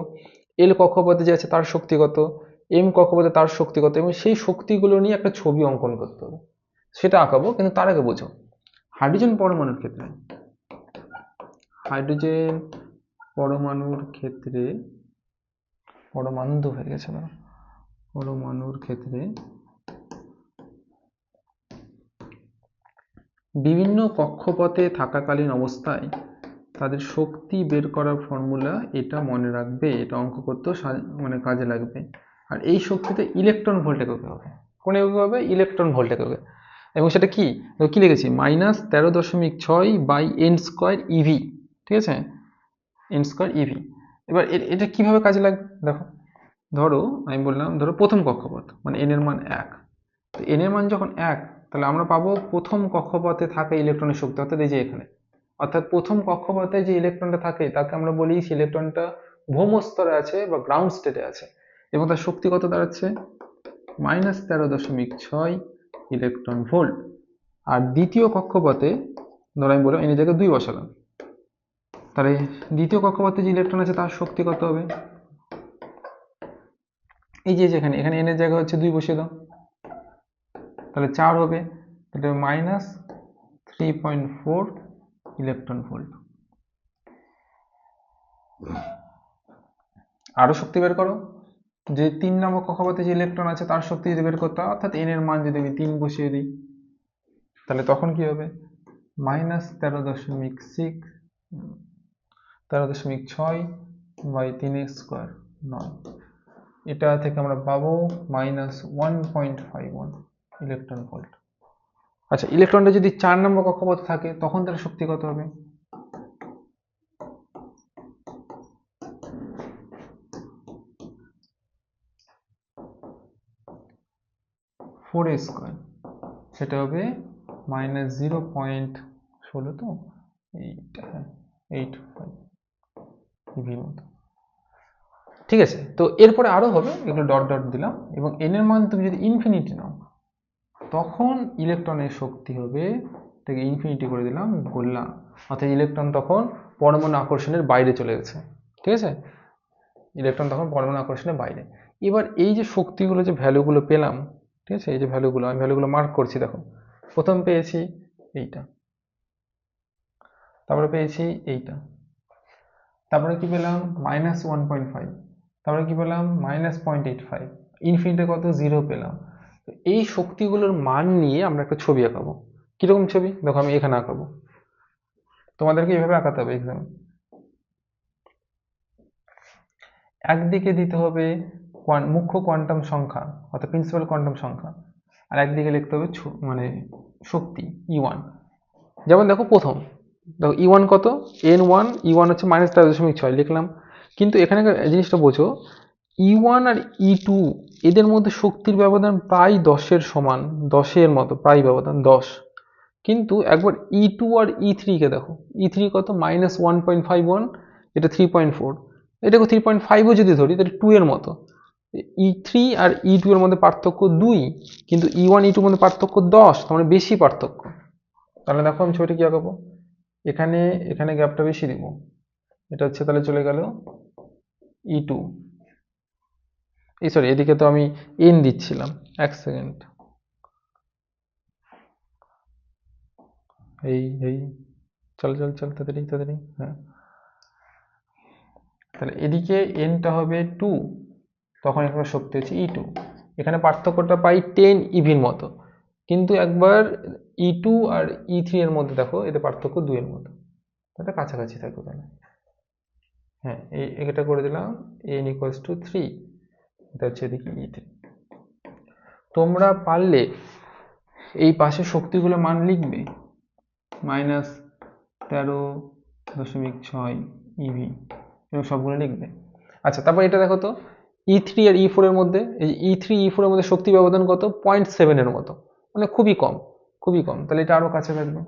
Speaker 1: এল কক্ষপথে যে আছে তার শক্তি কত, এম কক্ষপথে তার শক্তি কত, এবং সেই শক্তিগুলো নিয়ে একটা ছবি অঙ্কন করতে হবে, সেটা আঁকাবো। কিন্তু তার আগে বোঝো হাইড্রোজেন পরমাণুর ক্ষেত্রে, হাইড্রোজেন পরমাণুর ক্ষেত্রে, পরমাণু হয়ে গেছে না, পরমাণুর ক্ষেত্রে বিভিন্ন কক্ষপথে থাকাকালীন অবস্থায় তাদের শক্তি বের করার ফর্মুলা এটা মনে রাখবে, এটা অঙ্ক করতেও মানে কাজে লাগবে। আর এই শক্তিতে ইলেকট্রন ভোল্ট এককে হবে, কোন এককে হবে, ইলেকট্রন ভোল্ট এককে। এবং সেটা কি কি লিখেছি -13.6/n² ইভি, ঠিক আছে, n² ইভি। এবার এটা কিভাবে কাজে লাগবে দেখো, ধরো আমি বললাম ধরো প্রথম কক্ষপথ মানে n এর মান 1, তো n এর মান যখন 1 তাহলে আমরা পাবো প্রথম কক্ষপথে থাকা ইলেকট্রনের শক্তি, অর্থাৎ এই যে এখানে, অর্থাৎ প্রথম কক্ষপথে যে ইলেকট্রনটা থাকে তাকে আমরা বলি সেই ইলেকট্রনটা ভৌম স্তরে আছে বা গ্রাউন্ড স্টেটে আছে, এবং তার শক্তি কত দাঁড়াচ্ছে -13.6 ইলেকট্রন ভোল্ট। আর দ্বিতীয় কক্ষপথে ধরো আমি বললাম এর জায়গায় 2 বসালাম, তাহলে দ্বিতীয় কক্ষপথে যে ইলেকট্রন আছে তার শক্তি কত হবে, এই যে এখানে n এর জায়গায় হচ্ছে 2 বসিয়ে দাও, তাহলে 4 হবে, তাহলে -3.4 ইলেকট্রন ভোল্ট। আরো শক্তি বের করো, যে 3 নম্বর কক্ষপথে যে ইলেকট্রন আছে তার শক্তি যদি বের করতে হয়, অর্থাৎ n এর মান যদি আমি 3 বসিয়ে দিই, তাহলে তখন কি হবে -13.6 বাই 3x² 9। এটা থেকে আমরা পাবো -1.51 ইলেকট্রন ভোল্ট। আচ্ছা, ইলেকট্রনটা যদি 4 নম্বর কক্ষপথে থাকে তখন তার শক্তি কত হবে? (4a²) সেটা হবে -0.16 তো 8, হ্যাঁ 85 ইভির মতো। ঠিক আছে, তো এরপরে আরো হবে, এগুলো ডট ডট দিলাম। এবং n এর মান তুমি যদি ইনফিনিটি নাও তখন ইলেকট্রনের শক্তি হবে, এটাকে ইনফিনিটি করে দিলাম, বললাম অর্থাৎ ইলেকট্রন তখন পরমাণু আকর্ষণের বাইরে চলে গেছে। ঠিক আছে, ইলেকট্রন তখন পরমাণু আকর্ষণের বাইরে। এবার এই যে শক্তিগুলো, যে ভ্যালুগুলো পেলাম, ঠিক আছে, এই যে ভ্যালুগুলো, আমি ভ্যালুগুলো মার্ক করছি। দেখো, প্রথম পেয়েছি এইটা, তারপরে পেয়েছি এইটা, তারপরে কি পেলাম -1.5, তারপরে কি পেলাম -0.85, ইনফিনিটি কত 0 পেলাম। তো এই শক্তিগুলোর মান নিয়ে আমরা একটা ছবি আঁকাবো। কিরকম ছবি? দেখো আমি এখানে আঁকাবো, তোমাদেরকে এইভাবে আঁকাতে হবে এক্সামে। একদিকে দিতে হবে মুখ্য কোয়ান্টাম সংখ্যা অর্থাৎ প্রিন্সিপাল কোয়ান্টাম সংখ্যা, আর একদিকে লিখতে হবে মানে শক্তি E1। যেমন দেখো প্রথম, দেখো E1 কত, N1, E1 হচ্ছে -4.6 লিখলাম। কিন্তু এখানে জিনিসটা বোঝো, E1 আর E2 এদের মধ্যে শক্তির ব্যবধান প্রায় 10-এর সমান, 10-এর মতো প্রায় ব্যবধান 10। কিন্তু একবার E2 আর E3 কে দেখো, E3 কত -1.51, এটা 3.4, এটাকে 3.5ও যদি ধরি তাহলে 2 এর মতো। E3 আর E2 এর মধ্যে পার্থক্য 2, কিন্তু E1 E2 এর মধ্যে পার্থক্য 10, তার মানে বেশি পার্থক্য। তাহলে দেখো আমি ছবিটা কি আঁকাবো, এখানে এখানে গ্যাপটা বেশি দিব, এটা হচ্ছে তাহলে চলে গেল E2, এই সরি এদিকে তো আমি n দিচ্ছিলাম, এক সেকেন্ড, এই চল চল চল তাড়াতাড়ি তাড়াতাড়ি, হ্যাঁ। তাহলে এদিকে nটা হবে 2, তখন এখানে শক্তি হচ্ছে E2। এখানে পার্থক্যটা পাই 10 ইভির মতো, কিন্তু একবার E2 আর E3 এর মধ্যে দেখো এতে পার্থক্য 2 এর মতো, এটা কাছাকাছি থাকবে তাহলে। হ্যাঁ, এটা করে দিলাম n = 3, এটা হচ্ছে এদিকে E3। তোমরা পারলে এই পাশে শক্তিগুলো মান লিখবে, -13.6 ইভি, এবং সবগুলো লিখবে। আচ্ছা, তারপর এটা দেখো তো, E3 আর E4 এর মধ্যে, এই E3 E4 এর মধ্যে শক্তি ব্যবধান কত, 0.7 এর মতো, মানে খুবই কম, খুবই কম। তাহলে এটা আরো কাছে থাকবে।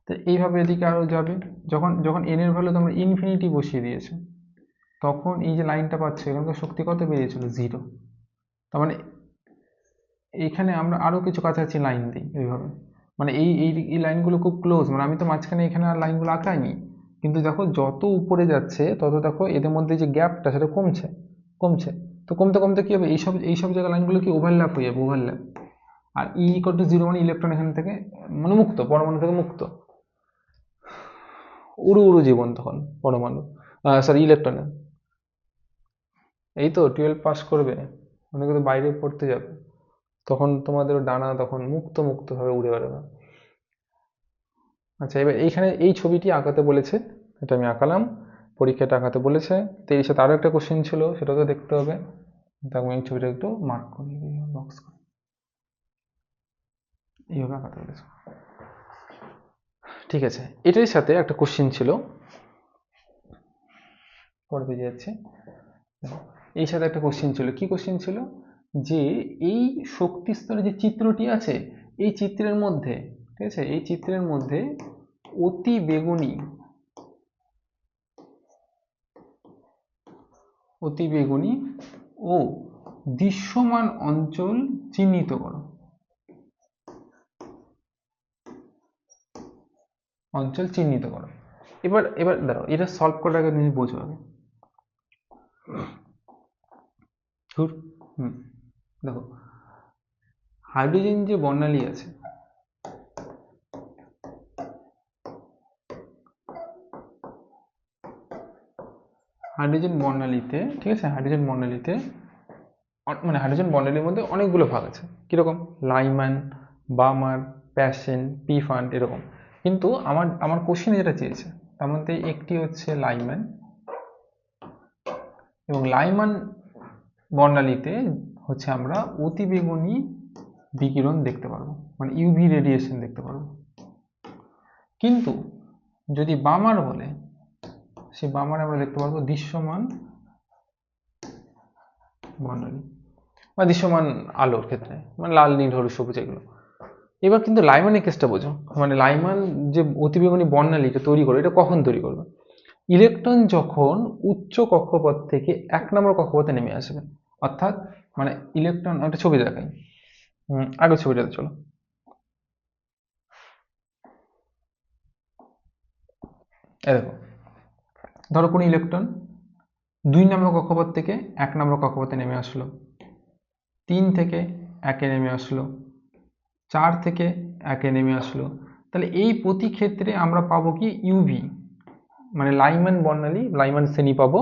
Speaker 1: তো এইভাবে এদিকে আরো যাবে। যখন যখন n এর ভ্যালু তোমরা ইনফিনিটি বসিয়ে দিয়েছো, তখন এই যে লাইনটা পাচ্ছ এখানকার শক্তি কত বেরিয়েছিল, 0। তার মানে এইখানে আমরা আরো কিছু কাছাকাছি লাইন দিই এইভাবে, মানে এই এই এই লাইনগুলো খুব ক্লোজ, মানে আমি তো মাঝখানে এখানে আর লাইনগুলো আঁকাইনি, কিন্তু দেখো যত উপরে যাচ্ছে তত দেখো এদের মধ্যে যে গ্যাপটা সেটা কমছে কমছে। তো কমতে কমতে কি হবে, এইসব জায়গায় লাইনগুলো কি ওভারল্যাপ হয়ে যাবে, ওভারল্যাপ। আর E = 0 মানে ইলেকট্রন এখান থেকে মানে মুক্ত, পরমাণু থেকে মুক্ত, উড়ু উড়ু জীবন তখন পরমাণু, সরি ইলেকট্রনের। এই তো 12 পাস করবে, অনেকে তো বাইরে পড়তে যাবে, তখন তোমাদের ডানা তখন মুক্ত মুক্ত ভাবে উড়ে বেড়াবে। আচ্ছা, এবার এইখানে এই ছবিটি আঁকাতে বলেছে, এটা আমি আঁকালাম, পরীক্ষাটা আঁকাতে বলেছে। তো এর সাথে আরো একটা কোশ্চেন ছিল, সেটাও তো দেখতে হবে। তারপর এই ছবিটা একটু মার্ক করে বক্স করে এইভাবে আঁকাতে বলেছে। ঠিক আছে, এটার সাথে একটা কোশ্চেন ছিল, পরে পেয়ে যাচ্ছে। এই সাথে একটা কোশ্চেন ছিল, কি কোশ্চেন ছিল, যে এই শক্তি স্তরের যে চিত্রটি আছে, এই চিত্রের মধ্যে, ঠিক আছে, এই চিত্রের মধ্যে অতি বেগুনি ও দৃশ্যমান অঞ্চল চিহ্নিত করো, অঞ্চল চিহ্নিত করো। এবার এবার দাঁড়াও, এটা সলভ করার আগে তুমি বোঝো আগে। দেখো, হাইড্রোজেন যে বর্ণালী আছে, হাইড্রোজেন বর্ণালীতে, ঠিক আছে, হাইড্রোজেন বর্ণালীতে মানে হাইড্রোজেন বর্ণালীর মধ্যে অনেকগুলো ভাগ আছে। কিরকম, লাইম্যান, বার্মার, প্যাশন, পি ফান্ড এরকম। কিন্তু আমার কোশ্চেনে যেটা চেয়েছে তার মধ্যে একটি হচ্ছে লাইম্যান, এবং লাইম্যান বর্ণালীতে হচ্ছে আমরা অতিবেগুনি বিকিরণ দেখতে পারবো, মানে ইউভি রেডিয়েশন দেখতে পারবো। কিন্তু যদি বামার বলে, সে বামার আমরা দেখতে পারবো দৃশ্যমান বর্ণালী বা দৃশ্যমান আলোর ক্ষেত্রে, মানে লাল, নীল, হলুদ, সবুজ এগুলো। এবার কিন্তু লাইম্যানের কেসটা বোঝো, মানে লাইম্যান যে অতিবেগুনি বর্ণালীটা তৈরি করবে, এটা কখন তৈরি করবে? ইলেকট্রন যখন উচ্চ কক্ষপথ থেকে 1 নম্বর কক্ষপথে নেমে আসবে, অর্থাৎ মানে ইলেকট্রন, একটা ছবি দেখাই, আগের ছবিটাতে চলো। দেখো, ধরো কোনো ইলেকট্রন 2 নম্বর কক্ষপথ থেকে 1 নম্বর কক্ষপথে নেমে আসলো, 3 থেকে 1-এ নেমে আসলো, 4 থেকে 1-এ নেমে আসলো। তাহলে এই প্রতি ক্ষেত্রে আমরা পাবো কি ইউভি, মানে লাইম্যান বর্ণালী, লাইম্যান শ্রেণী পাবো,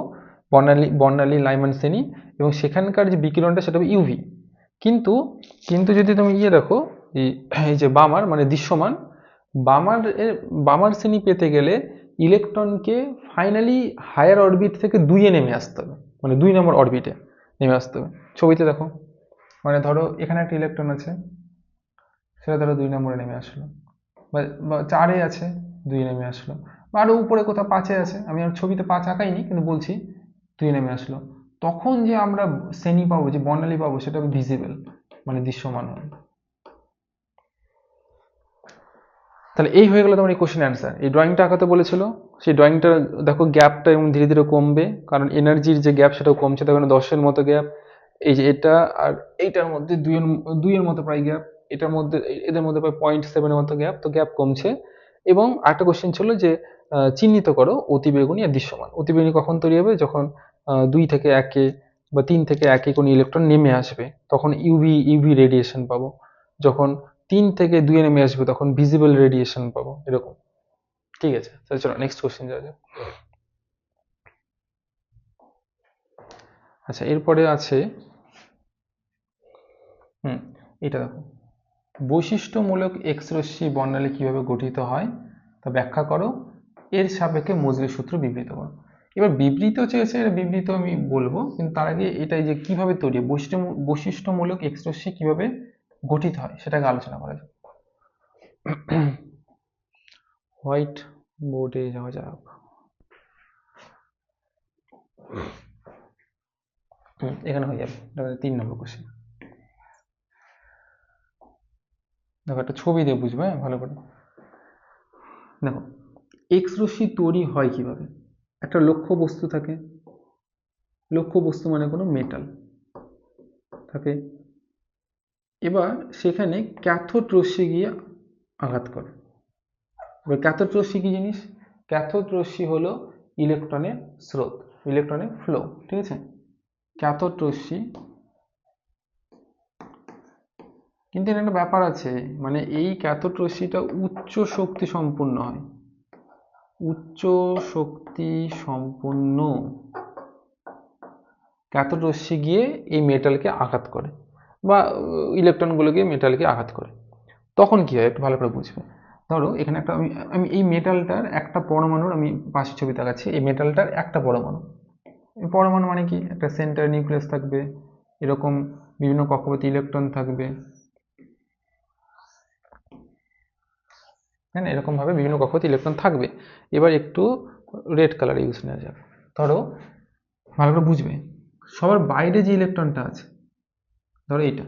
Speaker 1: বর্ণালী লাইম্যান শ্রেণী, এবং সেখানকার যে বিকিরণটা সেটা হবে ইউভি। কিন্তু কিন্তু যদি তুমি দেখো, এই যে বামার মানে দৃশ্যমান, বামার শ্রেণী পেতে গেলে ইলেকট্রনকে ফাইনালি হায়ার অরবিট থেকে 2-এ নেমে আসতে হবে, মানে 2 নম্বর অরবিটে নেমে আসতে হবে। ছবিতে দেখো, মানে ধরো এখানে একটা ইলেকট্রন আছে, সেটা ধরো 2 নম্বরে নেমে আসলো, বা 4-এ আছে, 2-এ নেমে আসলো, বা আরো উপরে কোথাও 5-এ আছে, আমি আর ছবিতে 5 আঁকাইনি কিন্তু বলছি 2-এ নেমে আসলো। তখন যে আমরা শ্রেণী পাবো, যে বর্ণালী পাবো, সেটা ভিজিবল, মানে দৃশ্যমান হবে। তাহলে এই হয়ে গেল তোমার এই কোশ্চেন অ্যান্সার। এই ড্রয়িংটা আঁকাতে বলেছিল, সেই ড্রয়িংটা দেখো গ্যাপটা এবং ধীরে ধীরে কমবে, কারণ এনার্জির যে গ্যাপ সেটাও কমছে। দেখো 10-এর মতো গ্যাপ, এই যে এটা আর এইটার মধ্যে 2-এর মতো প্রায় গ্যাপ, এটার মধ্যে, এদের মধ্যে প্রায় 0.7-এর মতো গ্যাপ, তো গ্যাপ কমছে। এবং আরেকটা কোশ্চেন ছিল যে চিহ্নিত করো অতিবেগুনি আর দৃশ্যমান। অতিবেগুনি কখন তৈরি হবে? যখন 2 থেকে 1-এ বা 3 থেকে 1-এ কোনো ইলেকট্রন নেমে আসবে, তখন ইউভি রেডিয়েশন পাবো। যখন 3 থেকে 2-এ নেমে আসবে তখন ভিজিবল রেডিয়েশন পাবো, এরকম। ঠিক আছে, তাহলে চলো নেক্সট কোশ্চেন যাওয়া যাক। আচ্ছা, এরপরে আছে এটা দেখো, বৈশিষ্ট্যমূলক এক্স রশ্মি বর্ণালী কিভাবে গঠিত হয় তা ব্যাখ্যা করো, এর সাপেক্ষে মজলির সূত্র বিবৃত করো। এবার বিবৃত চেয়েছে, এটা বিবৃত আমি বলবো, কিন্তু তার আগে এটাই যে কিভাবে তৈরি, বৈশিষ্ট্যমূলক এক্স রশ্মি কিভাবে গঠিত হয় সেটাকে আলোচনা করা যাক। হোয়াইট বোর্ডে যাওয়া যাক। এখানে হয়ে যাবে, 3 নম্বর কোশ্চেন। দেখো একটা ছবি দিয়ে বুঝবে ভালো করে। দেখো, এক্স রশ্মি তৈরি হয় কিভাবে? একটা লক্ষ্য বস্তু থাকে, লক্ষ্য বস্তু মানে কোনো মেটাল থাকে, এবার সেখানে ক্যাথোড রশ্মি গিয়ে আঘাত করে। এবার ক্যাথোড রশ্মি কি জিনিস? ক্যাথোড রশ্মি হলো ইলেকট্রনের স্রোত, ইলেকট্রনের ফ্লো, ঠিক আছে? ক্যাথোড রশ্মি, কিন্তু এর একটা ব্যাপার আছে, মানে এই ক্যাথোড রশ্মিটা উচ্চ শক্তি সম্পন্ন হয়, উচ্চ শক্তি সম্পন্ন ক্যাথোড রশ্মি গিয়ে এই মেটালকে আঘাত করে, বা ইলেকট্রনগুলো গিয়ে মেটালকে আঘাত করে। তখন কি হয় একটু ভালো করে বুঝবে। ধরো এখানে একটা আমি এই মেটালটার একটা পরমাণুর, আমি পাশের ছবি দেখাচ্ছি, এই মেটালটার একটা পরমাণু। পরমাণু মানে কি? একটা সেন্টার নিউক্লিয়াস থাকবে, এরকম বিভিন্ন কক্ষপথে ইলেকট্রন থাকবে, হ্যাঁ, এরকম ভাবে বিভিন্ন কক্ষপথে ইলেকট্রন থাকবে। এবার একটু রেড কালার ইউজ নেওয়া যাবে। ধরো ভালো করে বুঝবে, সবার বাইরে যে ইলেকট্রনটা আছে, ধরো এইটা,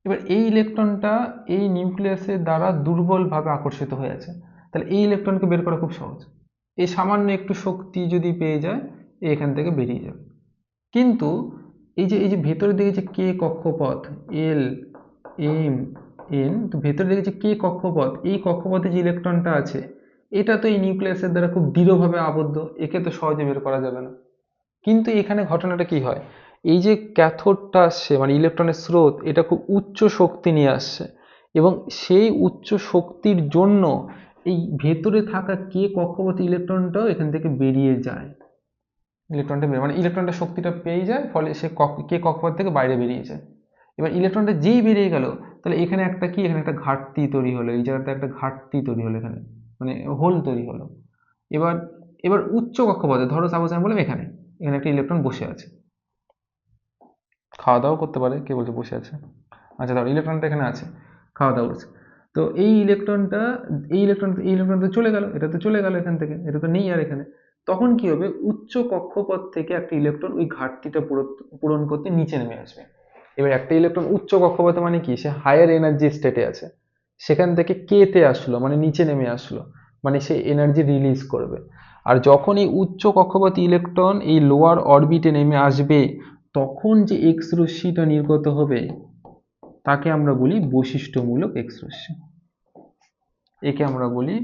Speaker 1: এবার এই ইলেকট্রনটা এই নিউক্লিয়াসের দ্বারা দুর্বলভাবে আকর্ষিত হয়ে আছে, তাহলে এই ইলেকট্রনকে বের করা খুব সহজ। এই সামান্য একটু শক্তি যদি পেয়ে যায়, এখান থেকে বেরিয়ে যাবে। কিন্তু এই যে ভেতরের দিকে যে কে কক্ষপথ, এল এম এন, তো ভেতরের দিকে যে কে কক্ষপথ, এই কক্ষপথে যে ইলেকট্রনটা আছে, এটা তো এই নিউক্লিয়াসের দ্বারা খুব দৃঢ়ভাবে আবদ্ধ, একে তো সহজে বের করা যাবে না। কিন্তু এখানে ঘটনাটা কি হয়, এই যে ক্যাথোডটা আসছে মানে ইলেকট্রনের স্রোত, এটা খুব উচ্চ শক্তি নিয়ে আসছে, এবং সেই উচ্চ শক্তির জন্য এই ভেতরে থাকা কে কক্ষপথে ইলেকট্রনটাও এখান থেকে বেরিয়ে যায়। ইলেকট্রনটা মানে ইলেকট্রনটা শক্তিটা পেয়ে যায়, ফলে সে কে কক্ষপথ থেকে বাইরে বেরিয়ে যায়। এবার ইলেকট্রনটা যেই বেরিয়ে গেল, তাহলে এখানে একটা কি, এখানে একটা ঘাটতি তৈরি হলো, এই জায়গাতে একটা ঘাটতি তৈরি হলো, এখানে মানে হোল তৈরি হলো। এবার এবার উচ্চ কক্ষপথে ধরো সাপোজ আমি বললাম এখানে এখানে একটা ইলেকট্রন বসে আছে, খাওয়া দাওয়া করতে পারে, কে বলছে বসে আছে, আচ্ছা ধরো ইলেকট্রনটা এখানে আছে, খাওয়া দাওয়া করছে। তো এই ইলেকট্রন তো চলে গেল, এটা তো চলে গেল এখান থেকে, এটা তো নেই আর এখানে। তখন কি হবে, উচ্চ কক্ষপথ থেকে একটা ইলেকট্রন ওই ঘাটতিটা পূরণ করতে নিচে নেমে আসবে। এবার একটা ইলেকট্রন উচ্চ কক্ষপথে মানে কি, সে হায়ার এনার্জি স্টেটে আছে, সেখান থেকে কে তে আসলো মানে নিচে নেমে আসলো, মানে সে এনার্জি রিলিজ করবে। আর যখন এই উচ্চ কক্ষপথী ইলেকট্রন এই লোয়ার অরবিটে নেমে আসবে, তখন যে এক্স রশ্মিটা নির্গত হবে তাকে আমরা বলি বৈশিষ্ট্যমূলক এক্স রশ্মি। একে আমরা বলি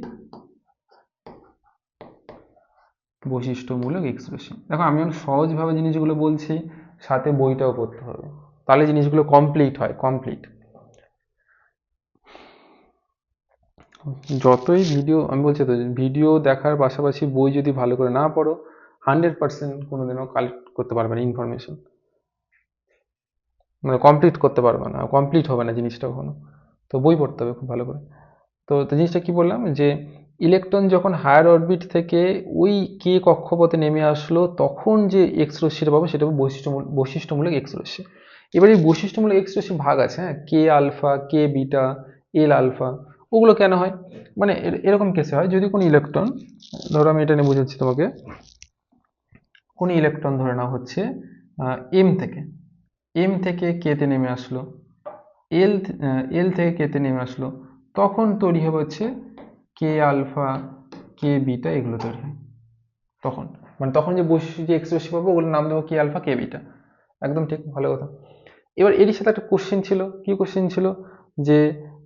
Speaker 1: বৈশিষ্ট্যমূলক এক্স রশ্মি। দেখো আমি অনেক সহজভাবে জিনিসগুলো বলছি, সাথে বইটাও পড়তে হবে, তাহলে জিনিসগুলো কমপ্লিট হয়, কমপ্লিট। যতই ভিডিও, আমি বলছি তো ভিডিও দেখার পাশাপাশি বই যদি ভালো করে না পড়ো 100% কোনোদিনও কালেক্ট করতে পারবে না ইনফরমেশন, মানে কমপ্লিট করতে পারবে না, কমপ্লিট হবে না জিনিসটা কখনো। তো বই পড়তে হবে খুব ভালো করে। তো জিনিসটা কি বললাম, যে ইলেকট্রন যখন হায়ার অরবিট থেকে ওই কে কক্ষপথে নেমে আসলো, তখন যে এক্স রশ্মিটা পাবো সেটা বৈশিষ্ট্যমূলক এক্স রশ্মি। এবার এই বৈশিষ্ট্যমূলক এক্স রশ্মি ভাগ আছে, হ্যাঁ, কে আলফা, কে বিটা, এল আলফা। ওগুলো কেন হয়, মানে এরকম কেসে হয় যদি কোনো ইলেকট্রন, ধরো আমি এটা নিয়ে বুঝাচ্ছি তোমাকে, কোনো ইলেকট্রন ধরে নাও হচ্ছে এম থেকে কে তে নেমে আসলো, এল এল থেকে কে তে নেমে আসলো, তখন তৈরি হবে হচ্ছে কে আলফা, কে বিটা, এগুলো তৈরি হয় তখন, মানে তখন যে বৈশিষ্ট্য যে এক্স রশ্মি পাবো ওগুলোর নাম দেবো কে আলফা, কে বিটা। একদম ঠিক, ভালো কথা। এবার এরই সাথে একটা কোশ্চেন ছিল, কি কোশ্চেন ছিল, যে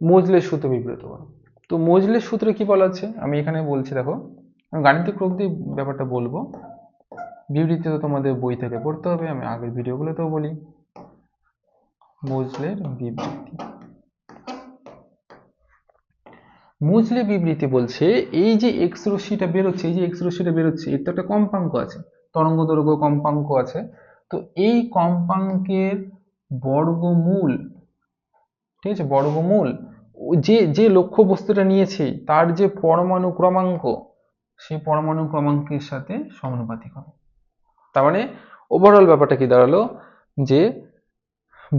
Speaker 1: মোজলের সূত্র বিবৃত করো। তো মোজলের সূত্রে কি বলা আছে আমি এখানে বলছি, দেখো আমি গাণিতিক রূপ দিয়ে ব্যাপারটা বলবো, বিবৃতি তো তোমাদের বই থেকে পড়তে হবে, আমি আগের ভিডিওগুলোতেও বলি। মোজলের বিবৃতি, মোজলে বিবৃতি বলছে এই যে এক্স রশ্মিটা বেরোচ্ছে, এই যে এক্স রশ্মিটা বেরোচ্ছে এর তো একটা কম্পাঙ্ক আছে, তরঙ্গ দৈর্ঘ্য কম্পাঙ্ক আছে। তো এই কম্পাঙ্কের বর্গমূল, ঠিক আছে, বর্গমূল যে যে লক্ষ্য বস্তুটা নিয়েছে তার যে পরমাণু ক্রমাঙ্ক, সেই পরমাণু ক্রমাঙ্কের সাথে সমানুপাতিক হবে। তার মানে ওভারঅল ব্যাপারটা কি দাঁড়ালো, যে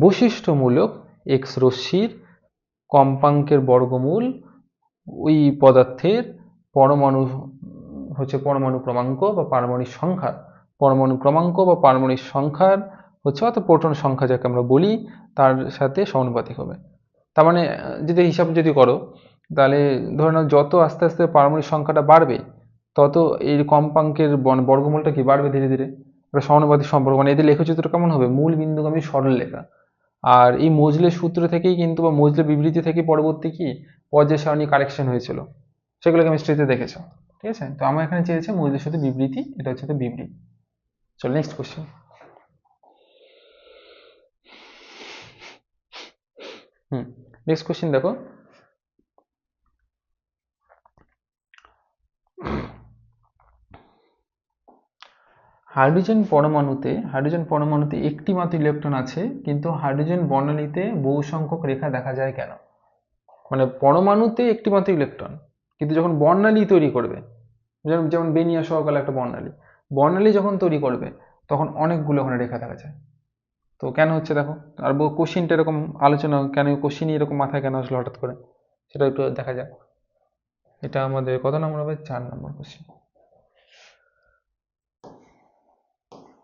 Speaker 1: বৈশিষ্ট্যমূলক এক্স রশ্মির কম্পাঙ্কের বর্গমূল ওই পদার্থের পরমাণু হচ্ছে পরমাণু ক্রমাঙ্ক বা পারমাণবিক সংখ্যা, পরমাণু ক্রমাঙ্ক বা পারমাণবিক সংখ্যার হচ্ছে অর্থাৎ প্রোটন সংখ্যা যাকে আমরা বলি তার সাথে সমানুপাতিক হবে। তার মানে যদি হিসাব যদি করো, তাহলে ধরে নাও যত আস্তে আস্তে পারমাণবিক সংখ্যাটা বাড়বে, তত এই কম্পাঙ্কের বর্গমূলটা কি বাড়বে ধীরে ধীরে, একটা সমানুপাতিক সম্পর্ক। মানে এদের লেখচিত্র কেমন হবে, মূল বিন্দুগামী সরলরেখা। আর এই মোজলের সূত্র থেকেই কিন্তু, বা মোজলের বিবৃতি থেকে পরবর্তী কি পর্যায় সারণী কারেকশন হয়েছিল, সেগুলো কেমিস্ট্রিতে দেখেছো, ঠিক আছে। তো আমার এখানে চেয়েছে মোজলের সাথে বিবৃতি, এটা হচ্ছে তো বিবৃতি। চলো নেক্সট কোশ্চেন। নেক্সট কোশ্চেন দেখো, হাইড্রোজেন পরমাণুতে একটি মাত্র ইলেকট্রন আছে, কিন্তু হাইড্রোজেন বর্ণালীতে বহু সংখ্যক রেখা দেখা যায় কেন। মানে পরমাণুতে একটি মাত্র ইলেকট্রন, কিন্তু যখন বর্ণালী তৈরি করবে, যেমন বেনিয়া সহকালে একটা বর্ণালী যখন তৈরি করবে তখন অনেকগুলো ওখানে রেখা দেখা যায়। তো কেন হচ্ছে দেখো, আর কোশ্চিনটা এরকম আলোচনা কেন, কোশ্চিনই এরকম মাথায় কেন আসলো হঠাৎ করে, সেটা একটু দেখা যাক। এটা আমাদের কত নম্বর হবে, 4 নম্বর কোশ্চিন,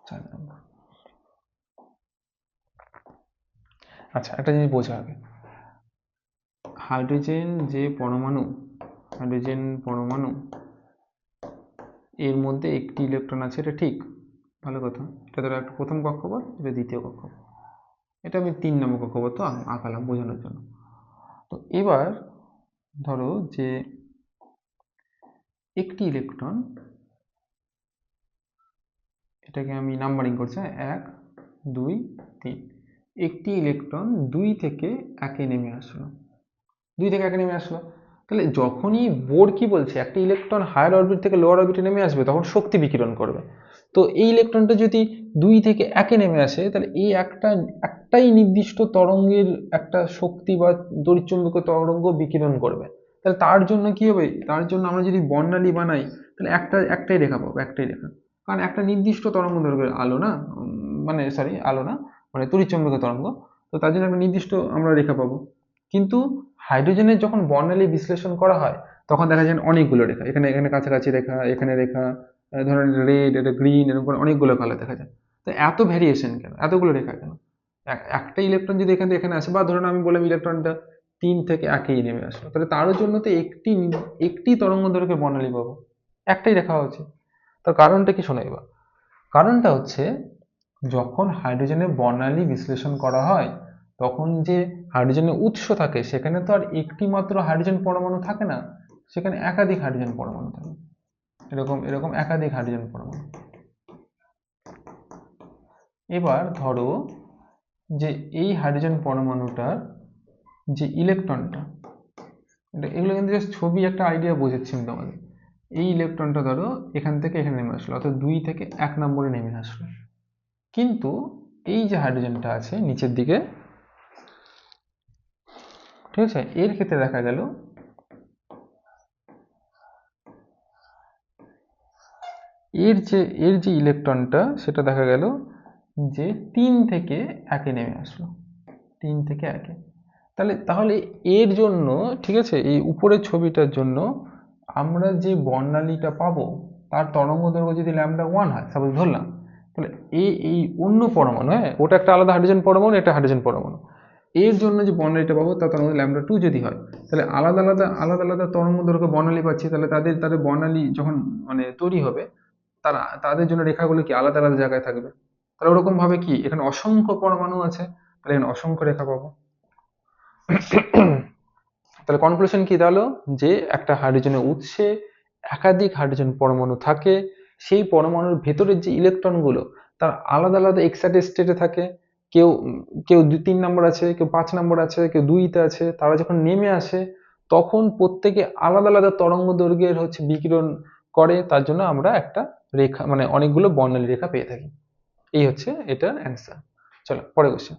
Speaker 1: 4 নম্বর। আচ্ছা একটা জিনিস বোঝা আগে, হাইড্রোজেন পরমাণু এর মধ্যে একটি ইলেকট্রন আছে, এটা ঠিক, ভালো কথা। এটা ধরো একটা প্রথম কক্ষপথ, এটা দ্বিতীয় কক্ষপথ, এটা আমি 3 নম্বর কক্ষপথ তো আঁকালাম বোঝানোর জন্য। তো এবার ধরো যে একটি ইলেকট্রন, এটাকে আমি নাম্বারিং করছি, 1 2 3, একটি ইলেকট্রন 2 থেকে 1-এ নেমে আসলো, 2 থেকে 1-এ নেমে আসলো। তাহলে যখনই বোর কি বলছে একটা ইলেকট্রন হায়ার অরবিট থেকে লোয়ার অরবিটে নেমে আসবে তখন শক্তি বিকিরণ করবে। তো এই ইলেকট্রনটা যদি 2 থেকে 1-এ নেমে আসে, তাহলে এই একটাই নির্দিষ্ট তরঙ্গের একটা শক্তি বা তড়িৎচুম্বকীয় তরঙ্গ বিকিরণ করবে। তাহলে তার জন্য কি হবে, তার জন্য আমরা যদি বর্ণালী বানাই তাহলে একটাই রেখা পাবো, একটাই রেখা। কারণ একটা নির্দিষ্ট তরঙ্গ দৈর্ঘ্যের আলো না, মানে সরি আলো না, মানে তড়িৎচুম্বকীয় তরঙ্গ, তো তার জন্য একটা নির্দিষ্ট আমরা রেখা পাবো। কিন্তু হাইড্রোজেনের যখন বর্ণালী বিশ্লেষণ করা হয় তখন দেখা যায় অনেকগুলো রেখা, এখানে এখানে কাছাকাছি রেখা, এখানে রেখা, ধরেন রেড, এটা গ্রিন, এরকম করে অনেকগুলো কালার দেখা যায়। তো এত ভ্যারিয়েশন কেন, এতগুলো রেখা কেন? একটা ইলেকট্রন যদি এখান থেকে এখানে আসে, বা ধরুন আমি বললাম ইলেকট্রনটা 3 থেকে 1 নেমে আসলো, তাহলে তার জন্য তো একটি তরঙ্গ দৈর্ঘ্যে বর্ণালী পাবো, একটাই রেখা হচ্ছে। তার কারণটা কি শোনাই বা, কারণটা হচ্ছে যখন হাইড্রোজেনের বর্ণালী বিশ্লেষণ করা হয় তখন যে হাইড্রোজেনের উৎস থাকে সেখানে তো আর একটি মাত্র হাইড্রোজেন পরমাণু থাকে না, সেখানে একাধিক হাইড্রোজেন পরমাণু থাকে, এরকম এরকম একাধিক হাইড্রোজেন পরমাণু। এবার ধরো যে এই হাইড্রোজেন পরমাণুটার যে ইলেকট্রনটা, এগুলো কিন্তু জাস্ট ছবি, একটা আইডিয়া বোঝাচ্ছি আমি তোমাদের। এই ইলেকট্রনটা ধরো এখান থেকে এখানে নেমে আসলো, অর্থাৎ 2 থেকে 1 নম্বরে নেমে আসলো। কিন্তু এই যে হাইড্রোজেনটা আছে নিচের দিকে, ঠিক আছে, এর ক্ষেত্রে দেখা গেল এর যে ইলেকট্রনটা সেটা দেখা গেল যে 3 থেকে 1 নেমে আসলো, 3 থেকে 1। তাহলে এর জন্য, ঠিক আছে, এই উপরের ছবিটার জন্য আমরা যে বর্ণালীটা পাবো তার তরঙ্গ দৈর্ঘ্য যদি λ1 হয়, সাপোজ ধরলাম, তাহলে এই অন্য পরমাণু, হ্যাঁ ওটা একটা আলাদা হাইড্রোজেন পরমাণু, এটা হাইড্রোজেন পরমাণু, এর জন্য যে বর্ণালীটা পাবো তার তরঙ্গ λ2 যদি হয়, তাহলে আলাদা আলাদা আলাদা তরঙ্গ দৈর্ঘ্য বর্ণালী পাচ্ছি, তাহলে তাদের বর্ণালী যখন মানে তৈরি হবে তাদের জন্য রেখাগুলো কি আলাদা আলাদা জায়গায় থাকবে। তাহলে ওরকম ভাবে কি এখানে অসংখ্য পরমাণু আছে, তাহলে এখানে অসংখ্য রেখা পাবো। তাহলে কনক্লুশন কি দাঁড়ালো, যে একটা হাইড্রোজেনের উৎসে একাধিক হাইড্রোজেন পরমাণু থাকে, সেই পরমাণুর ভেতরের যে ইলেকট্রনগুলো তার আলাদা আলাদা এক্সাইটেড স্টেটে থাকে, কেউ কেউ 3 নম্বর আছে, কেউ 5 নম্বর আছে, কেউ 2-তে আছে, তারা যখন নেমে আসে তখন প্রত্যেকে আলাদা আলাদা তরঙ্গ দৈর্ঘ্যের বিকিরণ করে, তার জন্য আমরা একটা রেখা মানে অনেকগুলো বর্ণালী রেখা পেয়ে থাকি। এই হচ্ছে এটার অ্যান্সার। চলো পরে কোশ্চেন।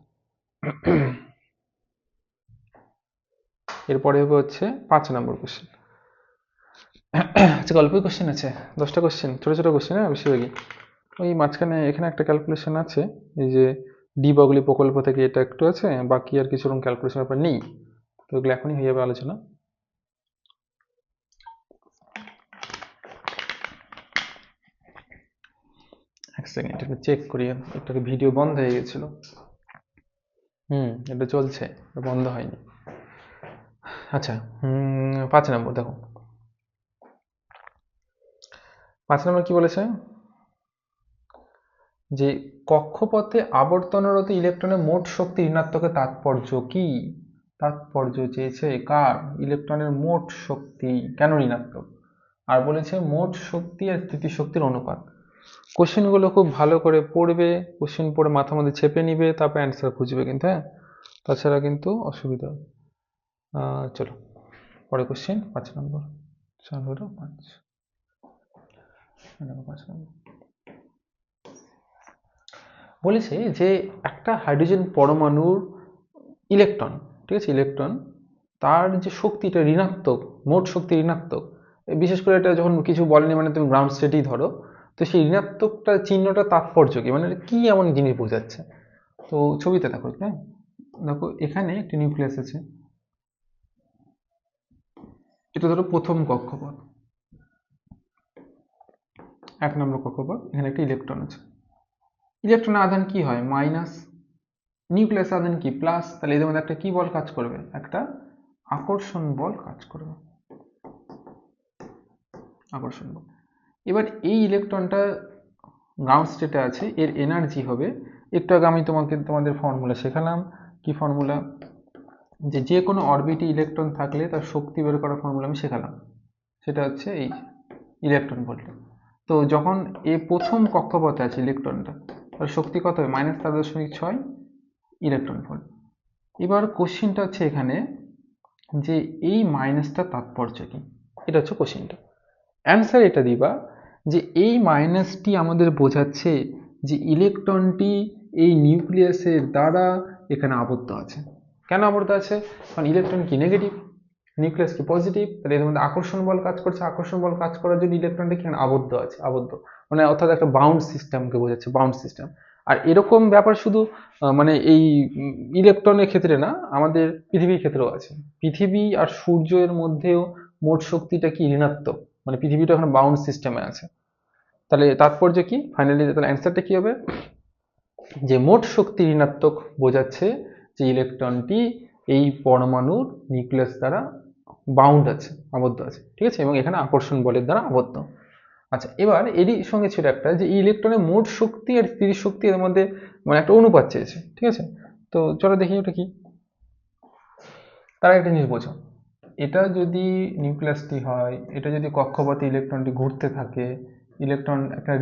Speaker 1: এরপরে হচ্ছে 5 নম্বর কোশ্চেন। আচ্ছা গল্পের কোশ্চেন আছে 10টা কোশ্চেন, ছোট ছোট কোশ্চেন, হ্যাঁ বেশিরভাগই। ওই মাঝখানে এখানে একটা ক্যালকুলেশন আছে, এই যে ডিবগলি প্রকল্প থেকে এটা একটু আছে, বাকি আর কিছু রকম ক্যালকুলেশন ব্যাপার নেই, তো এগুলো এখনই হয়ে যাবে আলোচনা। এক সেকেন্ড এটা চেক করি, একটা ভিডিও বন্ধ হয়ে গেছিল। এটা চলছে, এটা বন্ধ হয়নি। আচ্ছা 5 নম্বর দেখো, 5 নম্বর কি বলেছে, যে কক্ষপথে আবর্তনরত ইলেকট্রনের মোট শক্তি ঋণাত্মকের তাৎপর্য কি? তাৎপর্য চেয়েছে কার, ইলেকট্রনের মোট শক্তি, কেন ঋণাত্মক, আর বলেছে মোট শক্তি আর স্থিতিশক্তির অনুপাত। কোশ্চেনগুলো খুব ভালো করে পড়বে, কোশ্চেন পড়ে মাথার মধ্যে চেপে নিবে, তারপর অ্যান্সার খুঁজবে কিন্তু, হ্যাঁ তাছাড়া কিন্তু অসুবিধা হবে। চলো পরে কোশ্চেন 5 নম্বর, 5 নম্বর বলেছে যে একটা হাইড্রোজেন পরমাণুর ইলেকট্রন, ঠিক আছে, ইলেকট্রন তার যে শক্তিটা ঋণাত্মক, মোট শক্তি ঋণাত্মক, বিশেষ করে এটা যখন কিছু বলেনি, মানে তুমি গ্রাউন্ড স্টেটই ধরো, তো সেই ঋণাত্মকটা চিহ্নটা তাৎপর্য কি, মানে কি এমন জিনিস বোঝাচ্ছে। তো ছবিতে দেখো, হ্যাঁ দেখো এখানে একটি নিউক্লিয়াস আছে, এটা ধরো প্রথম কক্ষপথ, 1 নম্বর কক্ষপথ, এখানে একটা ইলেকট্রন আছে, ইলেকট্রনের আধান কি হয় মাইনাস, নিউক্লিয়াস আধান কি প্লাস, তাহলে এদের মধ্যে একটা কি বল কাজ করবে, একটা আকর্ষণ বল কাজ করবে, আকর্ষণ বল। এবার এই ইলেকট্রনটা গ্রাউন্ড স্টেটে আছে, এর এনার্জি হবে, একটু আগে আমি তোমাদের ফর্মুলা শেখালাম, কি ফর্মুলা, যে কোনো অরবিটে ইলেকট্রন থাকলে তার শক্তি বের করার ফর্মুলা আমি শেখালাম, সেটা হচ্ছে এই ইলেকট্রন ভোল্ট। তো যখন এই প্রথম কক্ষপথে আছে ইলেকট্রনটা, তার শক্তি কত হবে, -4.6 ইলেকট্রন ভোল্ট। এবার কোশ্চিনটা হচ্ছে এখানে যে এই মাইনাসটা তাৎপর্য কি, এটা হচ্ছে কোশ্চিনটা। অ্যান্সার এটা দিবা যে এই মাইনাসটি আমাদের বোঝাচ্ছে যে ইলেকট্রনটি এই নিউক্লিয়াসের দ্বারা এখানে আবদ্ধ আছে। কেন আবদ্ধ আছে? কারণ ইলেকট্রন কি নেগেটিভ, নিউক্লিয়াস কি পজিটিভ, তাহলে এর মধ্যে আকর্ষণ বল কাজ করছে, আকর্ষণ বল কাজ করার জন্য ইলেকট্রনটা এখানে আবদ্ধ আছে, আবদ্ধ মানে অর্থাৎ একটা বাউন্ড সিস্টেমকে বোঝাচ্ছে, বাউন্ড সিস্টেম। আর এরকম ব্যাপার শুধু মানে এই ইলেকট্রনের ক্ষেত্রে না, আমাদের পৃথিবীর ক্ষেত্রেও আছে। পৃথিবী আর সূর্যের মধ্যেও মোট শক্তিটা কি ঋণাত্মক, মানে পৃথিবীটা এখন বাউন্ড সিস্টেমে আছে। তাহলে তাৎপর্য কি, ফাইনালি তাহলে অ্যান্সারটা কি হবে, যে মোট শক্তি ঋণাত্মক বোঝাচ্ছে যে ইলেকট্রনটি এই পরমাণুর নিউক্লিয়াস দ্বারা বাউন্ড আছে, আবদ্ধ আছে, ঠিক আছে, এবং এখানে আকর্ষণ বলের দ্বারা আবদ্ধ। আচ্ছা, এবার এরই সঙ্গে ছিল একটা যে ইলেকট্রনের মোট শক্তি আর স্থিতি শক্তি এর মধ্যে মানে একটা অনুপাত চেয়েছে, ঠিক আছে। তো চলো দেখি ওটা কি। তার একটা জিনিস বোঝো, এটা যদি নিউক্লিয়াসটি হয়, এটা যদি কক্ষপথে ইলেকট্রনটি ঘুরতে থাকে, ইলেকট্রন একটা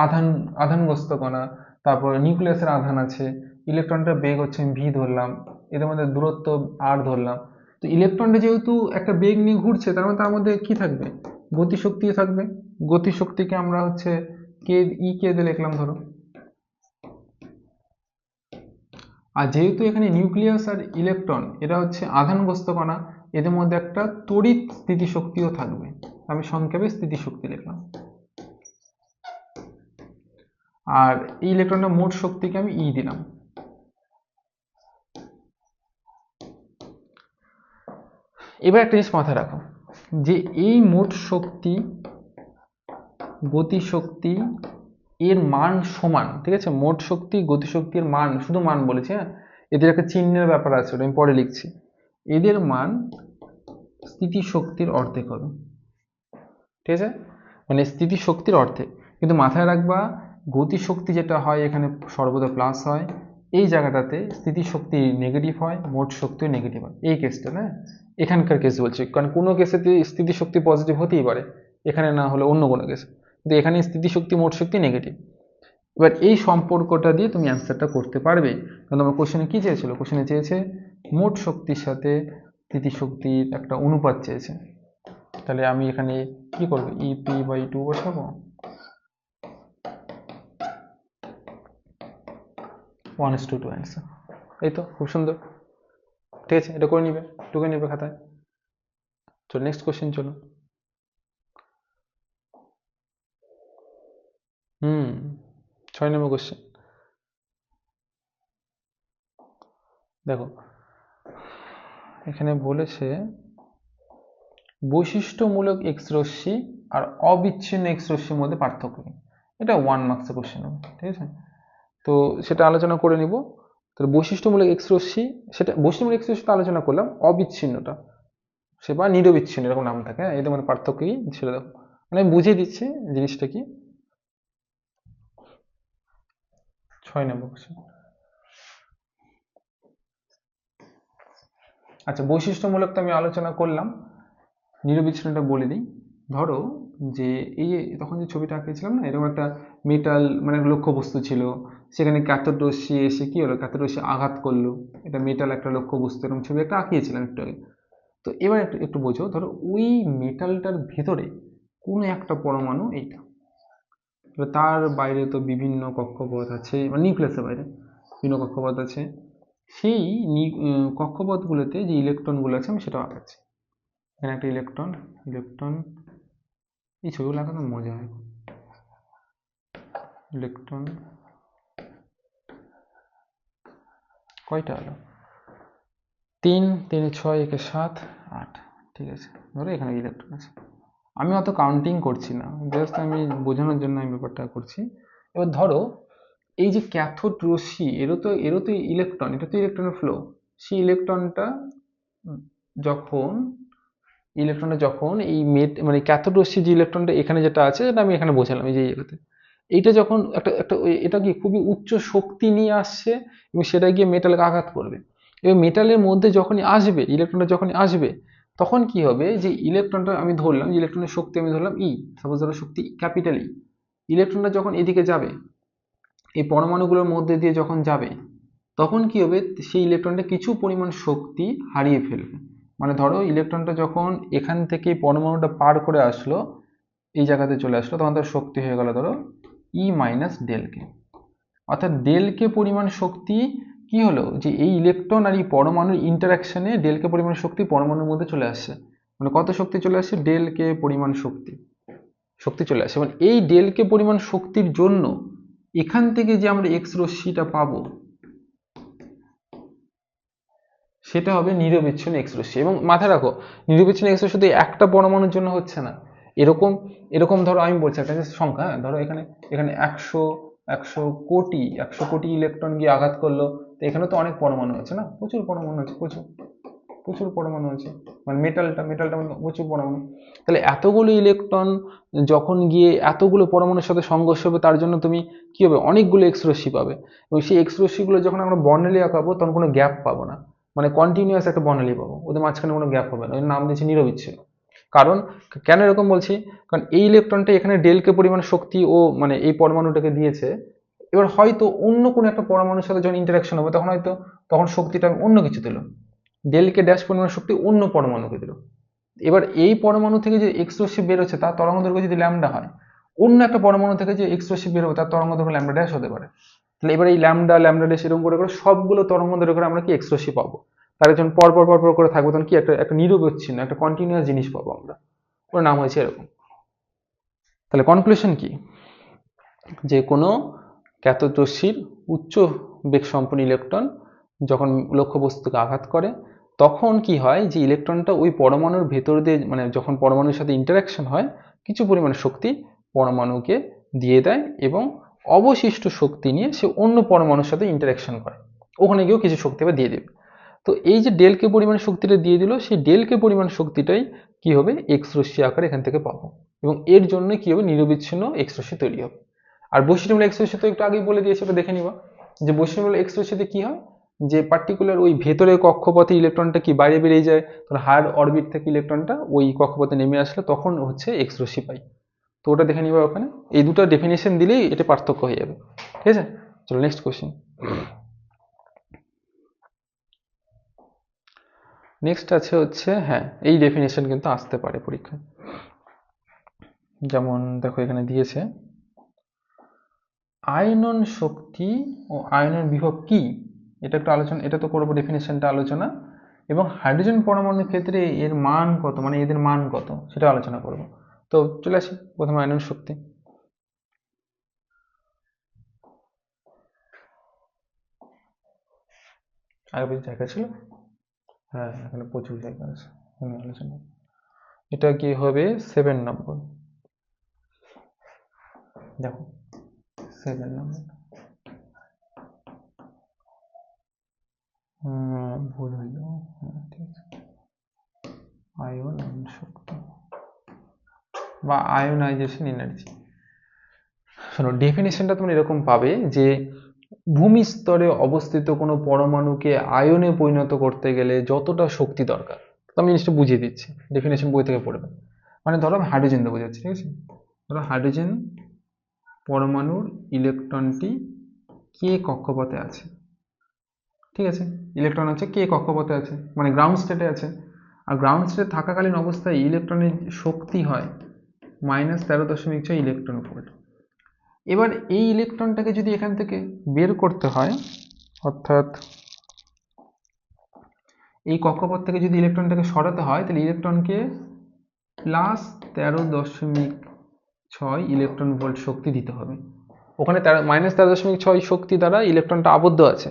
Speaker 1: আধান আধানগ্রস্ত কণা, তারপর নিউক্লিয়াসের আধান আছে, ইলেকট্রনটার বেগ হচ্ছে ভি ধরলাম, এদের মধ্যে দূরত্ব আর ধরলাম। তো ইলেকট্রনটা যেহেতু একটা বেগ নিয়ে ঘুরছে, তার মানে তার মধ্যে কি থাকবে, গতিশক্তিও থাকবে। গতিশক্তিকে আমরা হচ্ছে কে ই কে দিয়ে লিখলাম ধরো। আর যেহেতু এখানে নিউক্লিয়াস আর ইলেকট্রন এরা হচ্ছে আধানগ্রস্ত কণা, এদের মধ্যে একটা তড়িৎ স্থিতিশক্তিও থাকবে, আমি সংক্ষেপে স্থিতিশক্তি লিখলাম। আর এই ইলেকট্রনের মোট শক্তিকে আমি ই দিলাম। এবার একটা জিনিস মাথায় রাখো, যে এই মোট শক্তি, গতিশক্তি এর মান সমান, ঠিক আছে, মোট শক্তি গতিশক্তির মান, শুধু মান বলেছি, হ্যাঁ, এদের একটা চিহ্নের ব্যাপার আছে, ওটা আমি পরে লিখছি। এদের মান স্থিতিশক্তির অর্ধেক হবে, ঠিক আছে, মানে স্থিতিশক্তির অর্ধেক। কিন্তু মাথায় রাখবা, গতিশক্তি যেটা হয় এখানে সর্বদা প্লাস হয়, এই জায়গাটাতে স্থিতিশক্তি নেগেটিভ হয়, মোট শক্তিও নেগেটিভ হয়, এই কেসটা না, এখানকার কেস বলছি, কারণ কোনো কেসেতে স্থিতিশক্তি পজিটিভ হতেই পারে, এখানে না হলে অন্য কোনো কেস, কিন্তু এখানে স্থিতিশক্তি মোট শক্তি নেগেটিভ। এবার এই সম্পর্কটা দিয়ে তুমি অ্যান্সারটা করতে পারবে, কারণ তোমার কোশ্চেনে কি চেয়েছিল, কোশ্চেনে চেয়েছে মোট শক্তির সাথে স্থিতিশক্তির একটা অনুপাত চেয়েছে। তাহলে আমি এখানে কি করবো, EP/2 বসাবো, 1:2 অ্যান্সার। এই তো খুব সুন্দর, ঠিক আছে, এটা করে নিবে, টুকে নিবে খাতায়। চলো নেক্সট কোশ্চেন, চলো। 6 নম্বর কোশ্চেন দেখো, এখানে বলেছে বৈশিষ্ট্যমূলক এক্স রশ্মি আর অবিচ্ছিন্ন এক্স রশ্মির মধ্যে পার্থক্য কি? এটা 1 মার্কসের কোশ্চেন হবে, ঠিক আছে। তো সেটা আলোচনা করে নিব। তাহলে বৈশিষ্ট্যমূলক এক্স রশ্মি, সেটা বৈশিষ্ট্যমূলক এক্স রশ্মিটা আলোচনা করলাম, অবিচ্ছিন্নটা সে বা নিরবিচ্ছিন্ন এরকম নাম থাকে, হ্যাঁ, এদের মধ্যে পার্থক্য কি সেটা দেখো, মানে আমি বুঝিয়ে দিচ্ছি জিনিসটা কি। 6 নম্বর কোশ্চেন। আচ্ছা, বৈশিষ্ট্যমূলক তো আমি আলোচনা করলাম, নিরবিচ্ছিন্নটা বলে দিই। ধরো যে এই যে তখন যে ছবিটা আঁকিয়েছিলাম না, এরকম একটা মেটাল মানে লক্ষ্যবস্তু ছিল, সেখানে ক্যাথোড রশ্মি এসে কি হলো, ক্যাথোড রশ্মি আঘাত করলো, এটা মেটাল একটা লক্ষ্যবস্তু, এরকম ছবি একটা আঁকিয়েছিলাম একটু আগে। তো এবার একটু একটু বোঝো, ধরো ওই মেটালটার ভেতরে কোনো একটা পরমাণু এইটা, এবার তার বাইরে তো বিভিন্ন কক্ষপথ আছে, মানে নিউক্লিয়াসের বাইরে বিভিন্ন কক্ষপথ আছে, সেই কক্ষপথগুলোতে যে ইলেকট্রনগুলো আছে আমি সেটাও আঁকাচ্ছি। এখানে একটা ইলেকট্রন, ইলেকট্রন, এই ছবিগুলো আঁকানো মজা হয়, ইলেকট্রন কয়টা হলো, 3, 3 6 1 7 8, ঠিক আছে। ধরো এখানে ইলেকট্রন আছে, আমি অত কাউন্টিং করছি না, জাস্ট আমি বোঝানোর জন্য আমি ব্যাপারটা করছি। এবার ধরো এই যে ক্যাথোড রশ্মি, এরও তো ইলেকট্রন, এটা তো ইলেকট্রনের ফ্লো, সেই যখন ইলেকট্রনটা যখন এই মানে ক্যাথোড রশ্মি যে ইলেকট্রনটা এখানে যেটা আছে, যেটা আমি এখানে বোঝালাম এই যে জায়গাতে, এইটা যখন একটা একটা এটা কি খুবই উচ্চ শক্তি নিয়ে আসছে এবং সেটা গিয়ে মেটালকে আঘাত করবে, এবং মেটালের মধ্যে যখনই আসবে, ইলেকট্রনটা যখনই আসবে, তখন কি হবে, যে ইলেকট্রনটা আমি ধরলাম, যে ইলেকট্রনের শক্তি আমি ধরলাম ই, সাপোজ ধরো শক্তি ক্যাপিটাল ই, ইলেকট্রনটা যখন এদিকে যাবে, এই পরমাণুগুলোর মধ্যে দিয়ে যখন যাবে, তখন কি হবে, সেই ইলেকট্রনটা কিছু পরিমাণ শক্তি হারিয়ে ফেলবে। মানে ধরো ইলেকট্রনটা যখন এখান থেকে পরমাণুটা পার করে আসলো, এই জায়গাতে চলে আসলো, তখন তার শক্তি হয়ে গেল ধরো ই মাইনাস ডেল কে, অর্থাৎ ডেল কে পরিমাণ শক্তি কি হলো যে এই ইলেকট্রন আর এই পরমাণুর ইন্টারাকশনে ডেল কে পরিমাণ শক্তি পরমাণুর মধ্যে চলে আসছে, মানে কত শক্তি চলে আসছে, ডেল কে পরিমাণ শক্তি চলে আসে। মানে এই ডেল কে পরিমাণ শক্তির জন্য এখান থেকে যে আমরা এক্স রশ্মিটা পাবো সেটা হবে নিরবিচ্ছিন্ন এক্স রশ্মি। এবং মাথায় রাখো, নিরবিচ্ছিন্ন এক্স রশ্মি শুধু একটা পরমাণুর জন্য হচ্ছে না। এরকম এরকম ধরো আমি বলছি একটা সংখ্যা, ধরো এখানে এখানে 100 কোটি ইলেকট্রন গিয়ে আঘাত করলো, তো এখানে তো অনেক পরমাণু আছে না, প্রচুর পরমাণু আছে, প্রচুর পরমাণু আছে, মানে মেটালটা মানে প্রচুর পরমাণু। তাহলে এতগুলো ইলেকট্রন যখন গিয়ে এতগুলো পরমাণুর সাথে সংঘর্ষ হবে, তার জন্য তুমি কি হবে, অনেকগুলো এক্স রশ্মি পাবে। এবং সেই এক্স রশ্মিগুলো যখন আমরা বর্ণালী আঁকাবো তখন কোনো গ্যাপ পাবো না, মানে কন্টিনিউয়াস একটা বর্ণালী পাবো, ওদের মাঝখানে কোনো গ্যাপ হবে না, ওর নাম দিয়েছি নিরবিচ্ছিন্ন। কারণ কেন এরকম বলছি, কারণ এই ইলেকট্রনটা এখানে ডেল কে পরিমাণ শক্তি ও মানে এই পরমাণুটাকে দিয়েছে। এবার হয়তো অন্য কোনো একটা পরমাণুর সাথে যখন ইন্টারাকশন হবে তখন হয়তো তখন শক্তিটা অন্য কিছু দিল, ডেল কে ড্যাশ পরিমাণ শক্তি অন্য পরমাণুকে দিল। এবার এই পরমাণু থেকে যে এক্স রশ্মি বেরোচ্ছে তার তরঙ্গদৈর্ঘ্য যদি ল্যামডা হয়, অন্য একটা পরমাণু থেকে যে এক্স রশ্মি বেরোবে তার তরঙ্গদৈর্ঘ্য ল্যামডা ড্যাশ হতে পারে। তাহলে এবার এই ল্যামডা ড্যাশ এরকম করে করে সবগুলো তরঙ্গদৈর্ঘ্যে আমরা কি এক্স রশ্মি পাবো, তার যখন পর করে থাকবো তখন কি একটা একটা নিরবচ্ছিন্ন একটা কন্টিনিউয়াস জিনিস পাবো আমরা, ওর নাম হয়েছে এরকম। তাহলে কনক্লুশন কি, যে কোনো ক্যাথোড রশ্মির উচ্চ বেগ সম্পন্ন ইলেকট্রন যখন লক্ষ্যবস্তুকে আঘাত করে তখন কি হয়, যে ইলেকট্রনটা ওই পরমাণুর ভেতর দিয়ে, মানে যখন পরমাণুর সাথে ইন্টারাকশন হয় কিছু পরিমাণ শক্তি পরমাণুকে দিয়ে দেয় এবং অবশিষ্ট শক্তি নিয়ে সে অন্য পরমাণুর সাথে ইন্টারাকশন করে, ওখানে গিয়েও কিছু শক্তি আবার দিয়ে দেবে। তো এই যে ডেল কে পরিমাণ শক্তিটা দিয়ে দিল, সেই ডেল কে পরিমাণ শক্তিটাই কি হবে, এক্স রশ্মি আকারে এখান থেকে পাবো, এবং এর জন্য কি হবে, নিরবিচ্ছিন্ন এক্স রশ্মি তৈরি হবে। আর বৈশিষ্ট্যমূলক এক্স রশ্মি তো একটু আগেই বলে দিয়েছে, ওটা দেখে নিবা যে বৈশিষ্ট্যমূলক এক্স রশ্মিতে কি হয়, যে পার্টিকুলার ওই ভেতরের কক্ষপথে ইলেকট্রনটা কি বাইরে বেরিয়ে যায়, তখন হায়ার অরবিট থেকে ইলেকট্রনটা ওই কক্ষপথে নেমে আসলে তখন হচ্ছে এক্স রশ্মি পাই। তো ওটা দেখে নিবা ওখানে, এই দুটো ডেফিনেশন দিলেই এটা পার্থক্য হয়ে যাবে। ঠিক আছে, চলো নেক্সট কোশ্চেন। নেক্সট আছে হচ্ছে, হ্যাঁ এই ডেফিনেশন কিন্তু আসতে পারে পরীক্ষায়, যেমন দেখো এখানে দিয়েছে আয়নন শক্তি ও আয়নন বিভব কি, এটা একটু আলোচনা, এটা তো করবো ডেফিনেশনটা আলোচনা, এবং হাইড্রোজেন পরমাণুর ক্ষেত্রে এর মান কত, মানে এদের মান কত সেটা আলোচনা করব। তো চলে আসি প্রথমে আয়নন শক্তি। আগে বেশি জায়গা ছিল, হ্যাঁ এখানে প্রচুর জায়গা আছে, আলোচনা। এটা কি হবে 7 নম্বর, দেখো 7 নম্বর, ভুল হইল, হ্যাঁ ঠিক আছে, আয়ন শক্তি বা আয়োনাইজেশন এনার্জি। শোনো ডেফিনেশনটা তুমি এরকম পাবে যে ভূমি স্তরে অবস্থিত কোনো পরমাণুকে আয়নে পরিণত করতে গেলে যতটা শক্তি দরকার, তো আমি জিনিসটা বুঝিয়ে দিচ্ছি, ডেফিনেশন বই থেকে পড়বে। মানে ধরো আমি হাইড্রোজেন দিয়ে বোঝাচ্ছি, ঠিক আছে, ধরো হাইড্রোজেন পরমাণুর ইলেকট্রনটি কে কক্ষপথে আছে, ঠিক আছে, ইলেকট্রন আছে কে কক্ষপথে আছে, মানে গ্রাউন্ড স্টেটে আছে, আর গ্রাউন্ড স্টেটে থাকাকালীন অবস্থায় ইলেকট্রনের শক্তি হয় -13.6 ইলেকট্রন ভোল্ট। এবার এই ইলেকট্রনটাকে যদি এখান থেকে বের করতে হয়, অর্থাৎ এই কক্ষপথ থেকে যদি ইলেকট্রনটাকে সরাতে হয়, তাহলে ইলেকট্রনকে +13.6 ইলেকট্রন ভোল্ট শক্তি দিতে হবে। ওখানে -13.6 শক্তি দ্বারা ইলেকট্রনটা আবদ্ধ আছে,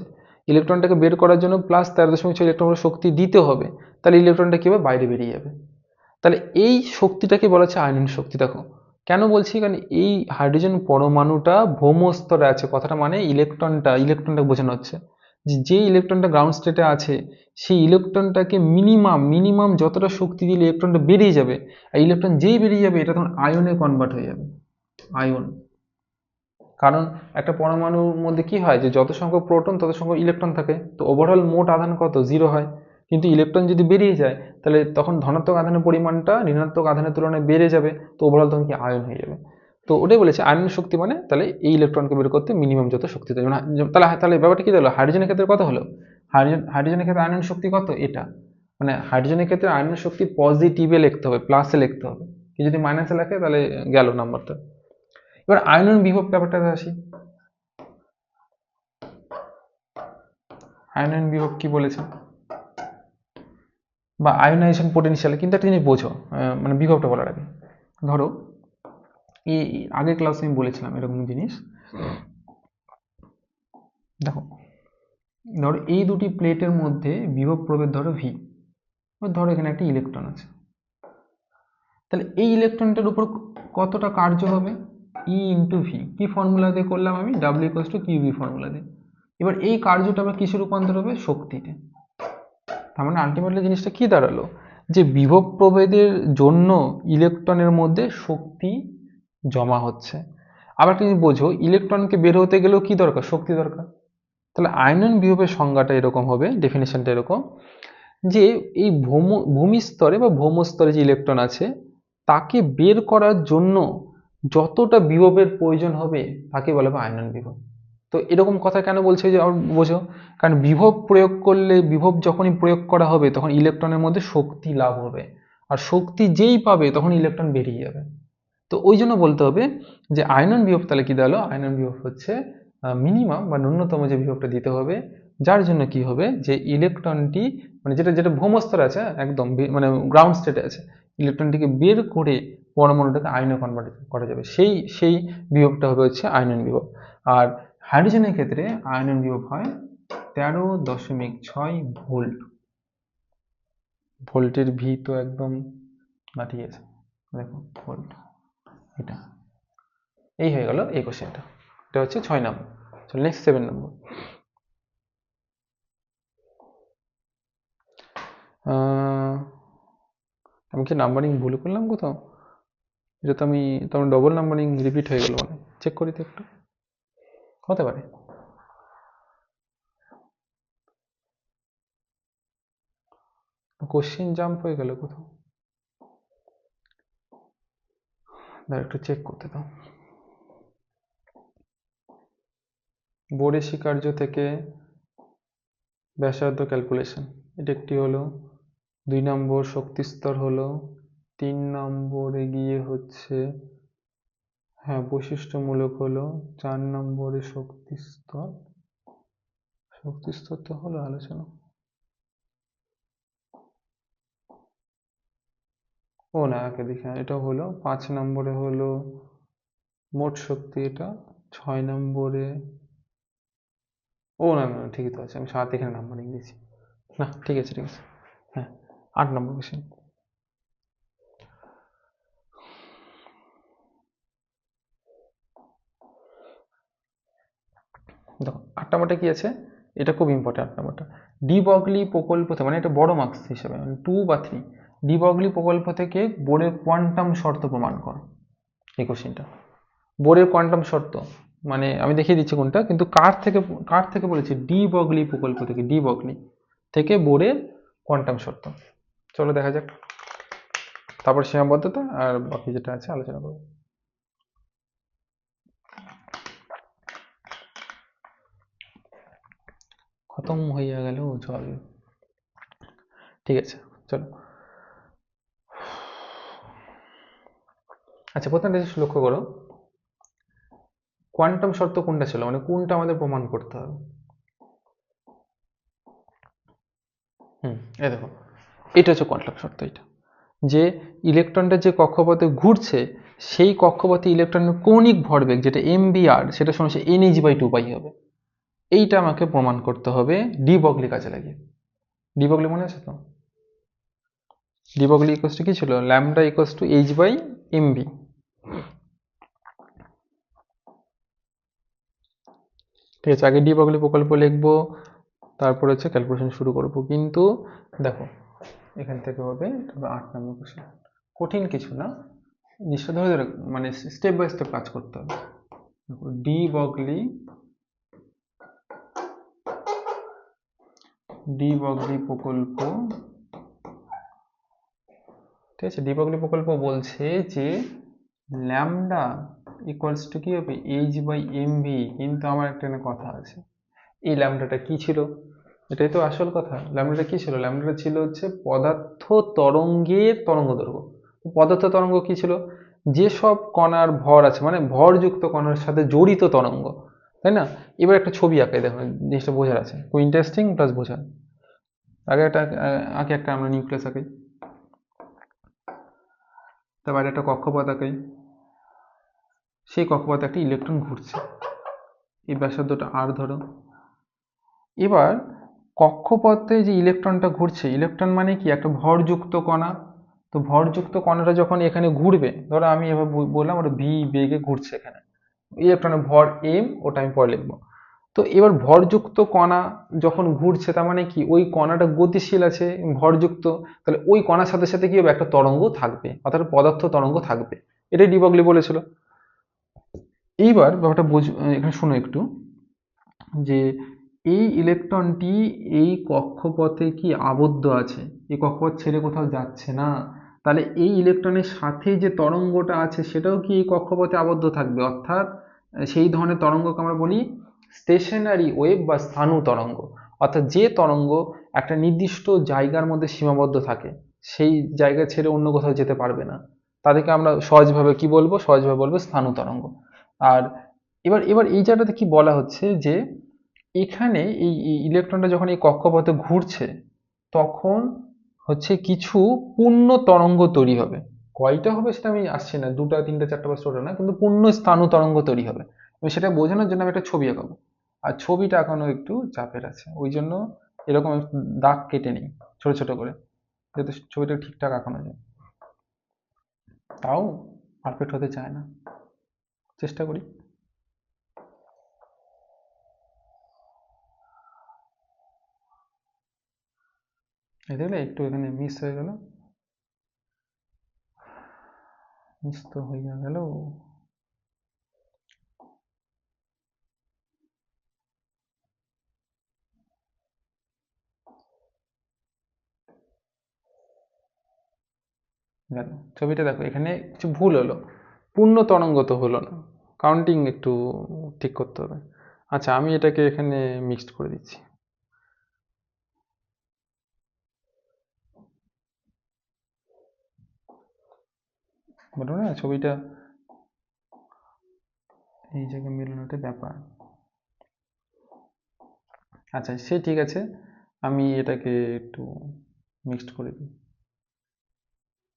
Speaker 1: ইলেকট্রনটাকে বের করার জন্য +13.6 ইলেকট্রন ভোল্ট শক্তি দিতে হবে, তাহলে ইলেকট্রনটা কি হবে, বাইরে বেরিয়ে যাবে। তাহলে এই শক্তিটাকে বলা হচ্ছে আয়নন শক্তি। দেখো কেন বলছি, কারণ এই হাইড্রোজেন পরমাণুটা ভৌম স্তরে আছে, কথাটা মানে ইলেকট্রনটা বোঝানো হচ্ছে যে ইলেকট্রনটা গ্রাউন্ড স্টেটে আছে সেই ইলেকট্রনটাকে মিনিমাম যতটা শক্তি দিলে ইলেকট্রনটা বেরিয়ে যাবে, আর ইলেকট্রন যেই বেরিয়ে যাবে এটা তখন আয়নে কনভার্ট হয়ে যাবে, আয়ন। কারণ একটা পরমাণুর মধ্যে কি হয়, যে যত সংখ্যক প্রোটন তত সংখ্যক ইলেকট্রন থাকে, তো ওভারঅল মোট আধান কত, 0 হয়। কিন্তু ইলেকট্রন যদি বেরিয়ে যায় তাহলে তখন ধনাত্মক আধানের পরিমাণটা ঋণাত্মক আধানের তুলনায় বেড়ে যাবে, তো ওভারঅল তখন কি আয়ন হয়ে যাবে। তো ওটাই বলেছে আয়ন শক্তি মানে তাহলে এই ইলেকট্রনকে বের করতে মিনিমাম যত শক্তি দেবে, তাহলে তাহলে ব্যাপারটা কি হলো, হাইড্রোজেনের ক্ষেত্রে কত হলো, হাইড্রোজেনের ক্ষেত্রে আয়ন শক্তি কত, এটা মানে হাইড্রোজেনের ক্ষেত্রে আয়ন শক্তি পজিটিভে লিখতে হবে, প্লাসে লিখতে হবে, কি যদি মাইনাসে লেখে তাহলে গেল নাম্বারটা। এবার আয়নন বিভব ব্যাপারটাতে আসি। আয়নায়ন বিভব কি বলেছে, বা আয়নাইজেশন পোটেনশিয়াল। কিন্তু একটা জিনিস বোঝো, মানে বিভবটা বলার আগে ধরো এই আগের ক্লাসে আমি বলেছিলাম এরকম জিনিস। দেখো ধরো এই দুটি প্লেটের মধ্যে বিভব প্রভেদ ধরো ভি, ধরো এখানে একটা ইলেকট্রন আছে, তাহলে এই ইলেকট্রনটার উপর কতটা কার্য হবে, ই ইন্টু ভি। কি ফর্মুলা দিয়ে করলাম আমি, W equals to Q V formula দিয়ে। এবার এই কার্যটা আবার কিসে রূপান্তর হবে, শক্তিতে। তার মানে আলটিমেটলি জিনিসটা কি দাঁড়ালো, যে বিভব প্রভেদের জন্য ইলেকট্রনের মধ্যে শক্তি জমা হচ্ছে। আবার তুমি বোঝো ইলেকট্রনকে বের হতে গেলেও কি দরকার, শক্তি দরকার। তাহলে আয়নন বিভবের সংজ্ঞাটা এরকম হবে, ডেফিনেশনটা এরকম, যে এই ভূমি স্তরে বা ভৌম স্তরে যে ইলেকট্রন আছে তাকে বের করার জন্য যতটা বিভবের প্রয়োজন হবে তাকে বলা হবে আয়নন বিভব। তো এরকম কথা কেন বলছে যে বোঝো, কারণ বিভব প্রয়োগ করলে, বিভব যখনই প্রয়োগ করা হবে তখন ইলেকট্রনের মধ্যে শক্তি লাভ হবে, আর শক্তি যেই পাবে তখন ইলেকট্রন বেরিয়ে যাবে। তো ওই জন্য বলতে হবে যে আয়নন বিভব তাহলে কি দাঁড়ালো, আয়নন বিভব হচ্ছে মিনিমাম বা ন্যূনতম যে বিভবটা দিতে হবে, যার জন্য কি হবে যে ইলেকট্রনটি মানে যেটা যেটা ভৌমস্তরে আছে একদম মানে গ্রাউন্ড স্টেটে আছে, ইলেকট্রনটিকে বের করে পরমাণুটাকে আয়নে কনভার্ট করা যাবে, সেই সেই বিভবটা হবে হচ্ছে আয়নন বিভব। আর হাইড্রোজেনের ক্ষেত্রে আয়নন বিভব হয় 13.6 ভোল্ট। ভোল্টের ভি তো একদম মাটি আছে, দেখো ভোল্ট, এটা এই হয়ে গেল এই কোশ্চেনটা। এটা হচ্ছে 6 নম্বর। চলো নেক্সট 7 নম্বর। আমি কি নাম্বারিং ভুল করলাম কোথাও, এটা তো আমি তোমার ডবল নাম্বারিং রিপিট হয়ে গেল, মানে চেক করি তো একটু, হতে পারে। কোশ্চেন জাম্প হয়ে গেল কোথাও, একটু চেক করতে দাও। বোর্ডে স্বীকার্য থেকে ব্যাসার্ধ ক্যালকুলেশন, এটা একটি হলো। 2 নম্বর শক্তি স্তর হলো। 3 নম্বরে গিয়ে হচ্ছে হ্যাঁ বৈশিষ্ট্যমূলক হলো। 4 নম্বরে শক্তি স্তর, শক্তি স্তর তো হলো আলোচনা। ও না একে দেখি, এটা হলো 5 নম্বরে হলো মোট শক্তি, এটা 6 নম্বরে, ও না না ঠিকই তো আছে, আমি 7 এখানে নাম্বারিং দিয়েছি, না ঠিক আছে ঠিক আছে। হ্যাঁ 8 নম্বর কোশ্চেন। দেখো 8 নম্বরটা কি আছে, এটা খুব ইম্পর্টেন্ট। 8 নম্বরটা ডি বগলি প্রকল্প থেকে, মানে এটা বড় মার্কস হিসেবে 2 বা 3, ডি বগলি প্রকল্প থেকে বোরের কোয়ান্টাম শর্ত প্রমাণ করো। এই কোশ্চেনটা বোরের কোয়ান্টাম শর্ত, মানে আমি দেখিয়ে দিচ্ছি কোনটা, কিন্তু কার থেকে বলেছি, ডি বগলি প্রকল্প থেকে, ডি বগলি থেকে বোরের কোয়ান্টাম শর্ত। চলো দেখা যাক, তারপর সীমাবদ্ধতা আর বাকি যেটা আছে আলোচনা করবো। খতম হয়ে গেল জল, ঠিক আছে চলো। আচ্ছা প্রথমটা জিনিস লক্ষ্য করো, কোয়ান্টাম শর্ত কোনটা ছিল, মানে কোনটা আমাদের প্রমাণ করতে হবে। এই দেখো এটা হচ্ছে কোয়ান্টাম শর্ত, এটা যে ইলেকট্রনটা যে কক্ষপথে ঘুরছে সেই কক্ষপথে ইলেকট্রনের কৌণিক ভরবেগ যেটা mvr, সেটা সমান nh/2π হবে। এইটা আমাকে প্রমাণ করতে হবে ডি বগলি কাজে লাগিয়ে। ডি বগলি মনে আছে তো, ডি বগলি ইকুয়ালস টু কি ছিল, ল্যামডা ইকুয়ালস টু h/mv। ঠিক আছে, আগে ডি বগলি প্রকল্প লিখবো, তারপর হচ্ছে ক্যালকুলেশন শুরু করব। কিন্তু দেখো এখান থেকে হবে 8 নম্বর কোশ্চেন, কঠিন কিছু না, জিনিসটা ধরে ধরে মানে স্টেপ বাই স্টেপ কাজ করতে হবে। ডি বগলি প্রকল্প, ঠিক আছে, ডি বগলি প্রকল্প বলছে যে ল্যামডা ইকুয়ালস টু কি হবে h/mv। কিন্তু আমার একটা কথা আছে, এই ল্যামডাটা কি ছিল, এটাই তো আসল কথা। ল্যামডাটা কি ছিল, ল্যামডাটা ছিল হচ্ছে পদার্থ তরঙ্গের তরঙ্গদৈর্ঘ্য। পদার্থ তরঙ্গ কি ছিল, যেসব কণার ভর আছে, মানে ভরযুক্ত কণার সাথে জড়িত তরঙ্গ, তাই না? এবার একটা ছবি আঁকাই, দেখো জিনিসটা বোঝার আছে, খুব ইন্টারেস্টিং প্লাস বোঝার। আগে একটা আমরা নিউক্লিয়াস আঁকাই, তারপরে একটা কক্ষপথ আঁকাই। সেই কক্ষপথে একটা ইলেকট্রন ঘুরছে, এই ব্যাসার্ধটা আর ধরো। এবার কক্ষপথে যে ইলেকট্রনটা ঘুরছে, ইলেকট্রন মানে কি, একটা ভরযুক্ত কণা। তো ভরযুক্ত কণাটা যখন এখানে ঘুরবে, ধরো আমি এবার বললাম ওটা ভি বেগে ঘুরছে, এখানে ইলেকট্রনের ভর এম, ওটা আমি পরে লিখবো। তো এবার ভরযুক্ত কণা যখন ঘুরছে, তার মানে কি ওই কণাটা গতিশীল আছে, ভরযুক্ত, তাহলে ওই কণার সাথে সাথে কি হবে, একটা তরঙ্গ থাকবে, অর্থাৎ পদার্থ তরঙ্গ থাকবে। এটাই ডি ব্রগলি বলেছিল। এইবার ব্যাপারটা এখানে শোনো একটু, যে এই ইলেকট্রনটি এই কক্ষপথে কি আবদ্ধ আছে, এই কক্ষপথ ছেড়ে কোথাও যাচ্ছে না, তাহলে এই ইলেকট্রনের সাথে যে তরঙ্গটা আছে সেটাও কি এই কক্ষপথে আবদ্ধ থাকবে, অর্থাৎ সেই ধরনের তরঙ্গকে আমরা বলি স্টেশনারি ওয়েভ বা স্থাণু তরঙ্গ। অর্থাৎ যে তরঙ্গ একটা নির্দিষ্ট জায়গার মধ্যে সীমাবদ্ধ থাকে, সেই জায়গা ছেড়ে অন্য কোথাও যেতে পারবে না, তাদেরকে আমরা সহজভাবে কি বলবো, সহজভাবে বলবো স্থাণু তরঙ্গ। আর এবার এবার এই জায়গাটাতে কি বলা হচ্ছে, যে এখানে এই ইলেকট্রনটা যখন এই কক্ষপথে ঘুরছে, তখন হচ্ছে কিছু পূর্ণ তরঙ্গ তৈরি হবে। কয়টা হবে সেটা আমি আসছি না, 2টা 3টা 4টা 5টা না, কিন্তু পূর্ণ স্থাণু তরঙ্গ তৈরি হবে। এবং সেটা বোঝানোর জন্য আমি একটা ছবি আঁকাবো, আর ছবিটা আঁকানো একটু চাপের আছে, ওই জন্য এরকম একটু দাগ কেটে নিই ছোট ছোট করে, যাতে ছবিটা ঠিকঠাক আঁকানো যায়। তাও পারফেক্ট হতে চায় না, চেষ্টা করি। এই দেখলে একটু এখানে মিস হয়ে গেল, মিস তো হইয়া গেল। দেখো ছবিটা দেখো, এখানে কিছু ভুল হলো, পূর্ণ তরঙ্গ তো হলো না, কাউন্টিং একটু ঠিক করতে হবে। আচ্ছা, আমি এটাকে এখানে মিক্সড করে দিচ্ছি। বলো না ছবিটা এই জায়গায় মেলানোটা ব্যাপার। আচ্ছা সে ঠিক আছে, আমি এটাকে একটু মিক্সড করে দিই।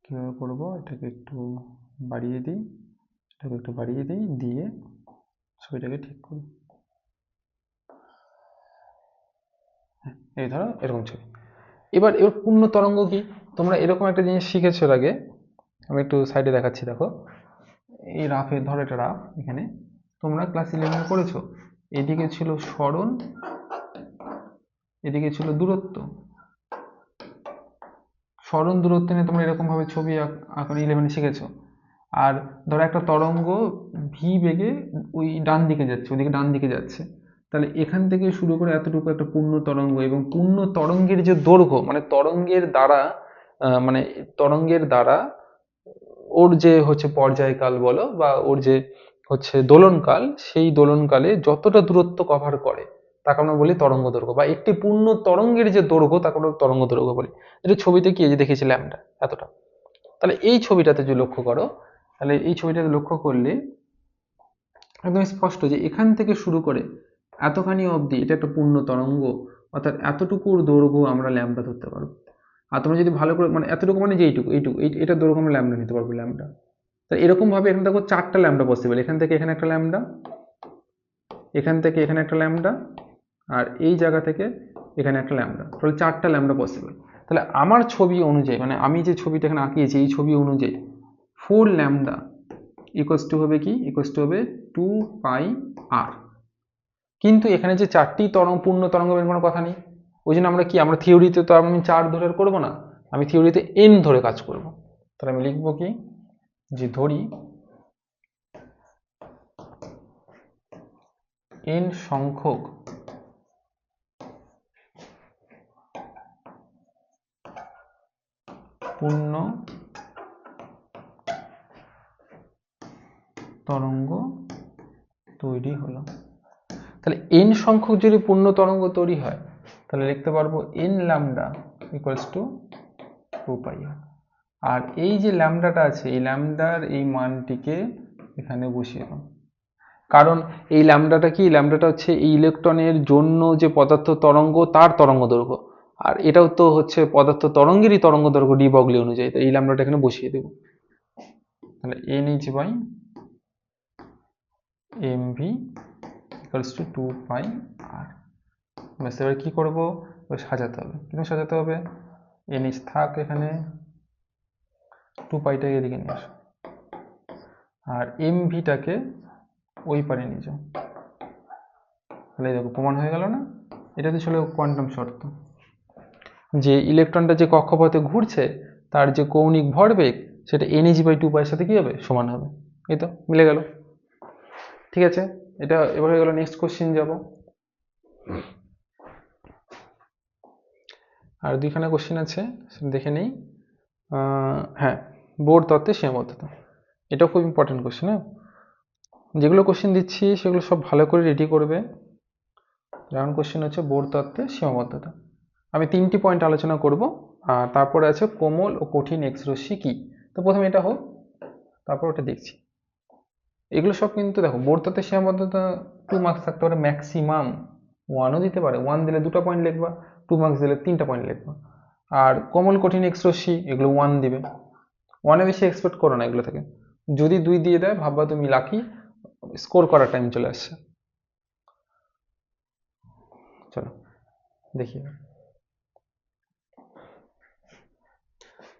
Speaker 1: কীভাবে করবো, এটাকে একটু বাড়িয়ে দিই, এটাকে একটু বাড়িয়ে দিই, দিয়ে ছবিটাকে ঠিক করি। এই ধরো এরকম ছবি। এবার এবার পূর্ণ তরঙ্গ কি, তোমরা এরকম একটা জিনিস শিখেছো এর আগে, আমি একটু সাইডে দেখাচ্ছি দেখো। এই রাফে ধরো, এটা রাফ, এখানে তোমরা ক্লাস 11 করেছো, এদিকে ছিল সরণ, এদিকে ছিল দূরত্ব। সরণ দূরত্ব নিয়ে তোমরা এরকম ভাবে ছবি আঁকানো 11 শিখেছো। আর ধরো একটা তরঙ্গ ভি বেগে ওই ডান দিকে যাচ্ছে, ওদিকে ডান দিকে যাচ্ছে, তাহলে এখান থেকে শুরু করে এতটুকু একটা পূর্ণ তরঙ্গ, এবং পূর্ণ তরঙ্গের যে দৈর্ঘ্য, মানে তরঙ্গের দ্বারা ওর যে হচ্ছে পর্যায়কাল বলো, বা ওর যে হচ্ছে দোলনকাল, সেই দোলনকালে যতটা দূরত্ব কভার করে তাকে আমরা বলি তরঙ্গ দৈর্ঘ্য, বা একটি পূর্ণ তরঙ্গের যে দৈর্ঘ্য তাকে আমরা তরঙ্গ দৈর্ঘ্য বলি। এটা ছবিতে কি, এই যে দেখেছি ল্যাম্বডা এতটা। তাহলে এই ছবিটাতে যদি লক্ষ্য করো, তাহলে এই ছবিটাতে লক্ষ্য করলে একদম স্পষ্ট যে এখান থেকে শুরু করে এতখানি অবধি এটা একটা পূর্ণ তরঙ্গ, অর্থাৎ এতটুকুর দৈর্ঘ্য আমরা ল্যাম্বডা ধরতে পারবো। আর তোমরা যদি ভালো করে, মানে এতটুকু মানে যে এইটুকু এটা দৈর্ঘ্য আমরা ল্যাম্বডা নিতে পারবো, ল্যাম্বডা। তো এরকম ভাবে এখানে দেখো 4টা ল্যাম্বডা পসিবল, এখান থেকে এখানে একটা ল্যাম্বডা, এখান থেকে এখানে একটা ল্যাম্বডা, আর এই জায়গা থেকে এখানে একটা ল্যাম্বডা, টোটাল 4টা ল্যাম্বডা পসিবল। তাহলে আমার ছবি অনুযায়ী, মানে আমি যে ছবিটা এখানে আঁকিয়েছি এই ছবি অনুযায়ী 4 ল্যাম্বডা ইকুয়ালস টু হবে কি, ইকুয়ালস টু হবে 2 পাই আর। কিন্তু এখানে যে 4টি পূর্ণ তরঙ্গ বের কোনো কথা নেই, ওই জন্য আমরা থিওরিতে তো আমি 4 ধরে করবো না, আমি থিওরিতে n ধরে কাজ করব। তাহলে আমি লিখবো কি, যে ধরি n সংখ্যক পূর্ণ তরঙ্গ তৈরি হলো। তাহলে n সংখ্যক যদি পূর্ণ তরঙ্গ তৈরি হয়, তাহলে লিখতে পারবো n lambda equals to 2 pi আর। আর এই যে ল্যাম্বডাটা আছে, এই ল্যাম্বডার এই মানটিকে এখানে বসিয়ে দাও। কারণ এই ল্যামডাটা কি, ল্যামডাটা হচ্ছে এই ইলেকট্রনের জন্য যে পদার্থ তরঙ্গ তার তরঙ্গ দৈর্ঘ্য, আর এটাও তো হচ্ছে পদার্থ তরঙ্গেরই তরঙ্গ দৈর্ঘ্য ডি বগলি অনুযায়ী, তো এই ল্যামডাটা এখানে বসিয়ে দেবো। তাহলে NH by mv equals to 2 pi R. ব্যাস, এবার কি করবো, সাজাতে হবে। কিন্তু সাজাতে হবে, NH থাক এখানে, 2 পাইটাকে এদিকে নিয়ে আসো, আর mvটাকে ওই পারে নিয়ে যাও। তাহলে দেখো প্রমাণ হয়ে গেল না? এটা তো ছিল কোয়ান্টাম শর্ত, যে ইলেকট্রনটা যে কক্ষপথে ঘুরছে তার যে কৌণিক ভরবেগ সেটা NH বাই 2 পাইয়ের সাথে কি হবে, সমান হবে। এই তো মিলে গেল। ঠিক আছে, এটা এবার হয়ে গেল। নেক্সট কোশ্চেন যাব। আর দুইখানা কোশ্চেন আছে, দেখে নেই। হ্যাঁ, বোর তত্ত্বের সীমাবদ্ধতা, এটাও খুব ইম্পর্টেন্ট কোশ্চেন। হ্যাঁ, যেগুলো কোশ্চেন দিচ্ছি সেগুলো সব ভালো করে রেডি করবে। যেমন কোশ্চেন হচ্ছে বোর তত্ত্বের সীমাবদ্ধতা। আমি 3টি পয়েন্ট আলোচনা করব, আর তারপরে আছে কোমল ও কঠিন এক্স রশ্মি কি। তো প্রথমে এটা হোক, তারপর ওটা দেখছি। এগুলো সব কিন্তু দেখো, বোর তত্ত্বের সীমাবদ্ধতা 2 মার্কস থাকতে পারে, ম্যাক্সিমাম 1ও দিতে পারে। 1 দিলে 2টা পয়েন্ট লিখবা, 2 মার্কস দিলে 3টা পয়েন্ট লিখবা। আর কোমল কঠিন এক্স রশ্মি এগুলো 1 দিবে। 1-এ বেশি এক্সপেক্ট করো না এগুলো থেকে। যদি 2 দিয়ে দেয় ভাববা তুমি লাকি, স্কোর করার টাইম চলে আসছে। চলো দেখি,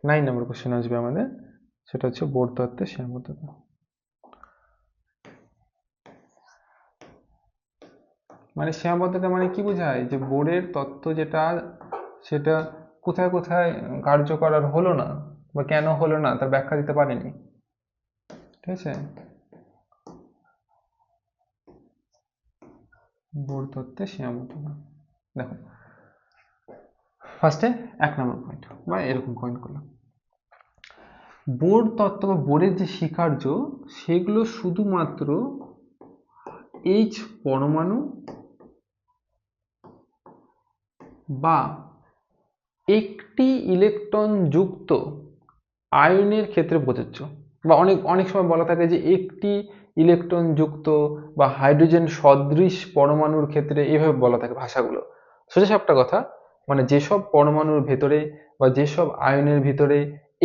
Speaker 1: 9 নম্বর কোশ্চেন আসবে আমাদের, সেটা হচ্ছে বোর তত্ত্বের সীমাবদ্ধতা। মানে সীমাবদ্ধতা মানে কি বোঝায়, যে বোরের তত্ত্ব যেটা, সেটা কোথায় কোথায় কার্যকর আর হলো না, বা কেন হলো না তার ব্যাখ্যা দিতে পারেনি। ঠিক আছে, বোর তত্ত্বের সীমাবদ্ধতা। দেখো ফার্স্টে 1 নম্বর পয়েন্ট, বা এরকম পয়েন্ট করলাম, বোর তত্ত্ব বা বোরের যে স্বীকার্য সেগুলো শুধুমাত্র H পরমাণু বা একটি ইলেকট্রন যুক্ত আয়নের ক্ষেত্রে প্রযোজ্য। বা অনেক অনেক সময় বলা থাকে যে একটি ইলেকট্রন যুক্ত বা হাইড্রোজেন সদৃশ পরমাণুর ক্ষেত্রে, এইভাবে বলা থাকে ভাষাগুলো। সোজা সাপটা কথা, মানে যেসব পরমাণুর ভেতরে বা যেসব আয়নের ভিতরে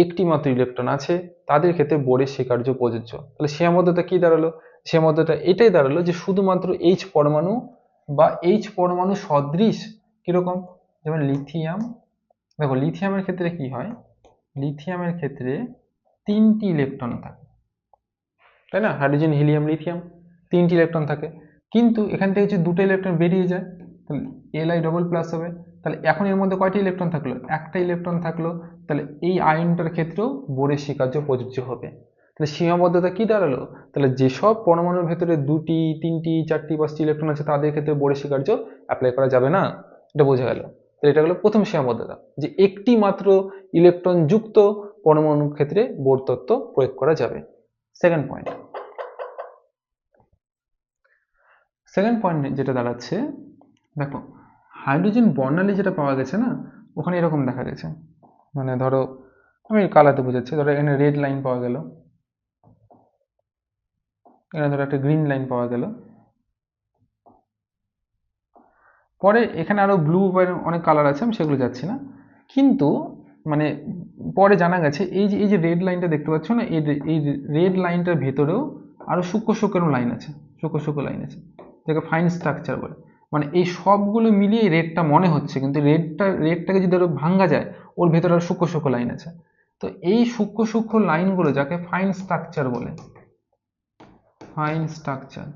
Speaker 1: একটি মাত্র ইলেকট্রন আছে তাদের ক্ষেত্রে বোরের স্বীকার্য প্রযোজ্য। তাহলে সীমাবদ্ধতা কি দাঁড়ালো, সীমাবদ্ধতা এটাই দাঁড়ালো যে শুধুমাত্র H পরমাণু বা H পরমাণু সদৃশ। কিরকম, যেমন লিথিয়াম। দেখো লিথিয়ামের ক্ষেত্রে কি হয়, লিথিয়ামের ক্ষেত্রে 3টি ইলেকট্রন থাকে, তাই না? হাইড্রোজেন হিলিয়াম লিথিয়াম 3টি ইলেকট্রন থাকে, কিন্তু এখান থেকে যদি 2টা ইলেকট্রন বেরিয়ে যায় তাহলে Li ডবল প্লাস হবে। তাহলে এখন এর মধ্যে কয়টি ইলেকট্রন থাকলো, একটা ইলেকট্রন থাকলো। তাহলে এই আয়নটার ক্ষেত্রেও বোরের স্বীকার্য প্রযোজ্য হবে। তাহলে সীমাবদ্ধতা কি দাঁড়ালো, তাহলে যেসব পরমাণুর ভেতরে 2টি 3টি 4টি 5টি ইলেকট্রন আছে তাদের ক্ষেত্রে বোরের স্বীকার্য অ্যাপ্লাই করা যাবে না। এটা বোঝা গেল। তাহলে এটা হলো প্রথম সীমাবদ্ধতা, যে একটি মাত্র ইলেকট্রন যুক্ত পরমাণুর ক্ষেত্রে বোর তত্ত্ব প্রয়োগ করা যাবে। সেকেন্ড পয়েন্ট, যেটা দাঁড়াচ্ছে, দেখো হাইড্রোজেন বর্ণালী যেটা পাওয়া গেছে না, ওখানে এরকম দেখা গেছে। মানে ধরো আমি কালাতে বোঝাচ্ছি, ধরো এখানে রেড লাইন পাওয়া গেল, এখানে ধরো একটা গ্রিন লাইন পাওয়া গেল, পরে এখানে আরো ব্লু বা অনেক কালার আছে, আমি সেগুলো যাচ্ছি না। কিন্তু মানে পরে জানা গেছে এই যে রেড লাইনটা দেখতে পাচ্ছ না, এই রেড লাইনটার ভেতরেও আরো সূক্ষ্ম সূক্ষ্ম লাইন আছে, সূক্ষ্ম সূক্ষ্ম লাইন আছে, যেটাকে ফাইন স্ট্রাকচার বলে। মানে এই সবগুলো মিলিয়ে রেডটা মনে হচ্ছে, কিন্তু রেডটাকে যদি আরো ভাঙা যায়, ওর ভেতরে আরো সূক্ষ্ম সূক্ষ্ম লাইন আছে। তো এই সূক্ষ্ম সূক্ষ্ম লাইনগুলো যাকে ফাইন স্ট্রাকচার বলে, ফাইন স্ট্রাকচার,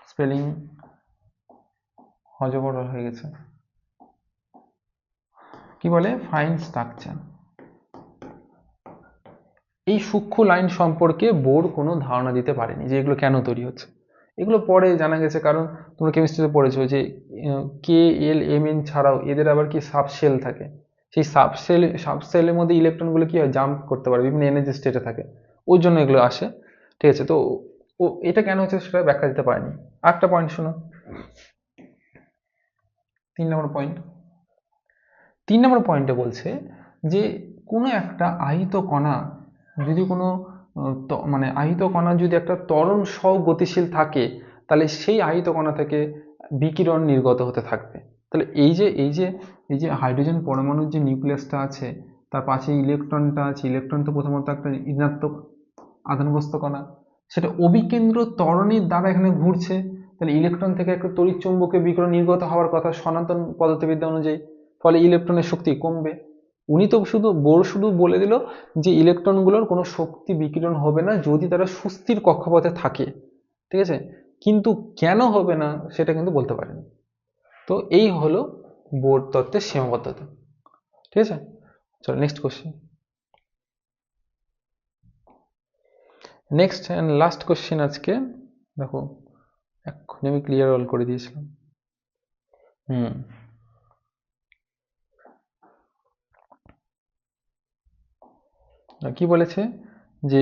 Speaker 1: স্পেলিং হজবড় হয়ে গেছে, কি বলে, ফাইন স্ট্রাকচার। এই সূক্ষ্ম লাইন সম্পর্কে বোর কোনো ধারণা দিতে পারেনি যে এগুলো কেন তৈরি হচ্ছে। এগুলো পরে জানা গেছে, কারণ তোমরা কেমিস্ট্রিতে পড়েছো যে KLMN ছাড়াও এদের আবার কি সাবশেল থাকে। সেই সাবশেলের মধ্যে ইলেকট্রনগুলো কি হয়, জাম্প করতে পারে, বিভিন্ন এনার্জি স্টেটে থাকে, ওই জন্য এগুলো আসে। ঠিক আছে, তো ও এটা কেন হচ্ছে সেটা ব্যাখ্যা দিতে পারেনি। আরেকটা পয়েন্ট শোনো, 3 নম্বর পয়েন্ট। 3 নম্বর পয়েন্টে বলছে যে কোনো একটা আহিত কণা যদি কোনো মানে আহিত কণা যদি একটা ত্বরণ সহ গতিশীল থাকে, তাহলে সেই আহিত কণা থেকে বিকিরণ নির্গত হতে থাকবে। তাহলে এই যে হাইড্রোজেন পরমাণুর যে নিউক্লিয়াসটা আছে, তার পাশে ইলেকট্রনটা আছে, ইলেকট্রন তো প্রথমত একটা ঋণাত্মক আধানগ্রস্ত কণা, সেটা অবিকেন্দ্র ত্বরণের দ্বারা এখানে ঘুরছে। তাহলে ইলেকট্রন থেকে একটা তড়িৎ চৌম্বকীয় বিকিরণ নির্গত হওয়ার কথা সনাতন পদার্থবিদ্যা অনুযায়ী, ফলে ইলেকট্রনের শক্তি কমবে। উনি তো শুধু বলে দিল যে ইলেকট্রনগুলোর কোনো শক্তি বিকিরণ হবে না যদি তারা সুস্থির কক্ষপথে থাকে, ঠিক আছে, কিন্তু কেন হবে না সেটা কিন্তু বলতে পারেনি। তো এই হলো বোর তত্ত্বের সীমাবদ্ধতা। ঠিক আছে, চলো next question. Next and last question আজকে, দেখো এক্ষুনি আমি ক্লিয়ার অল করে দিয়েছিলাম। কি বলেছে যে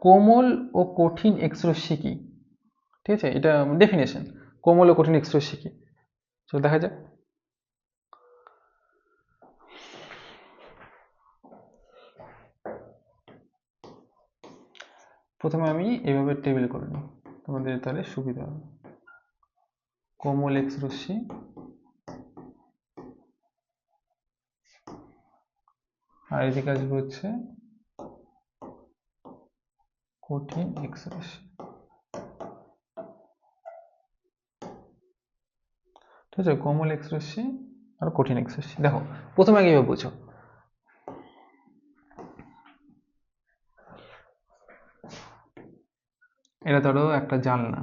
Speaker 1: কোমল ও কঠিন এক্সরশ্মি কি? ঠিক আছে, এটা ডেফিনেশন, কোমল ও কঠিন এক্সরশ্মি কি, চলো দেখা যাক। প্রথমে আমি এভাবে টেবিল করে নিই, তোমাদের তাহলে সুবিধা হবে। কোমল এক্স রশ্মি আর এদিকে আসবে হচ্ছে কঠিন এক্স রশ্মি। ঠিক আছে, কোমল এক্স রশ্মি আর কঠিন এক্স রশ্মি। দেখো প্রথমে আগে এভাবে বুঝো, এটা ধরো একটা জানলা,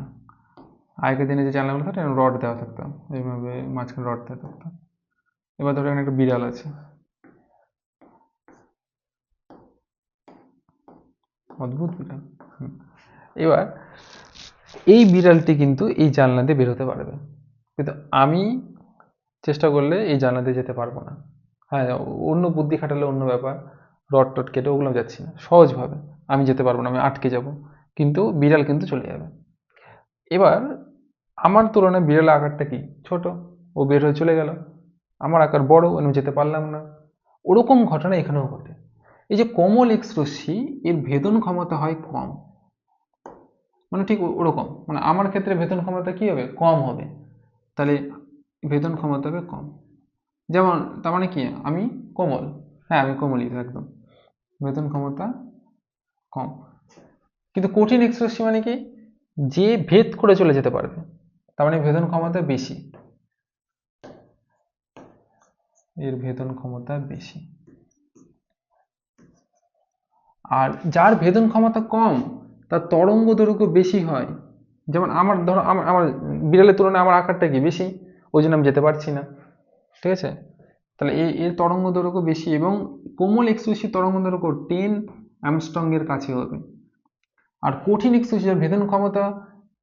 Speaker 1: আগের দিনে যে জানলাগুলো থাকতো রড দেওয়া থাকতো, এইভাবে মাঝখানে রড দেওয়া থাকতো। এবার ধরো এখানে একটা বিড়াল আছে, অদ্ভুত বিড়াল। এবার এই বিড়ালটি কিন্তু এই জানলা দিয়ে বেরোতে পারবে, কিন্তু আমি চেষ্টা করলে এই জানলা দিয়ে যেতে পারবো না। হ্যাঁ, অন্য বুদ্ধি খাটালে অন্য ব্যাপার, রড টড কেটে ওগুলো যাচ্ছি না, সহজভাবে আমি যেতে পারবো না, আমি আটকে যাব, কিন্তু বিড়াল কিন্তু চলে যাবে। এবার আমার তুলনায় বিড়ালের আকারটা কি ছোট, ও বের হয়ে চলে গেল, আমার আকার বড়, আমি যেতে পারলাম না। ওরকম ঘটনা এখানেও ঘটে। এই যে কোমল এক্স রশ্মি, এর ভেদন ক্ষমতা হয় কম, মানে ঠিক ওরকম, মানে আমার ক্ষেত্রে ভেদন ক্ষমতা কি হবে, কম হবে, তাহলে ভেদন ক্ষমতা হবে কম। যেমন তার মানে কি, আমি কোমল, হ্যাঁ আমি কোমলই একদম, ভেদন ক্ষমতা কম। কিন্তু কঠিন এক্স রশ্মি মানে কি, যে ভেদ করে চলে যেতে পারবে, তার মানে ভেদন ক্ষমতা বেশি, এর ভেদন ক্ষমতা বেশি। আর যার ভেদন ক্ষমতা কম তার তরঙ্গ দৈর্ঘ্য বেশি হয়। যেমন আমার ধরো আমার বিড়ালের তুলনায় আমার আকারটা কি বেশি, ওই জন্য আমি যেতে পারছি না। ঠিক আছে, তাহলে এর তরঙ্গ দৈর্ঘ্য বেশি, এবং কোমল এক্সরশ্মির তরঙ্গ দৈর্ঘ্য 10 অ্যামস্ট্রং এর কাছে হবে। আর কঠিন এক্সরশ্মির ভেদন ক্ষমতা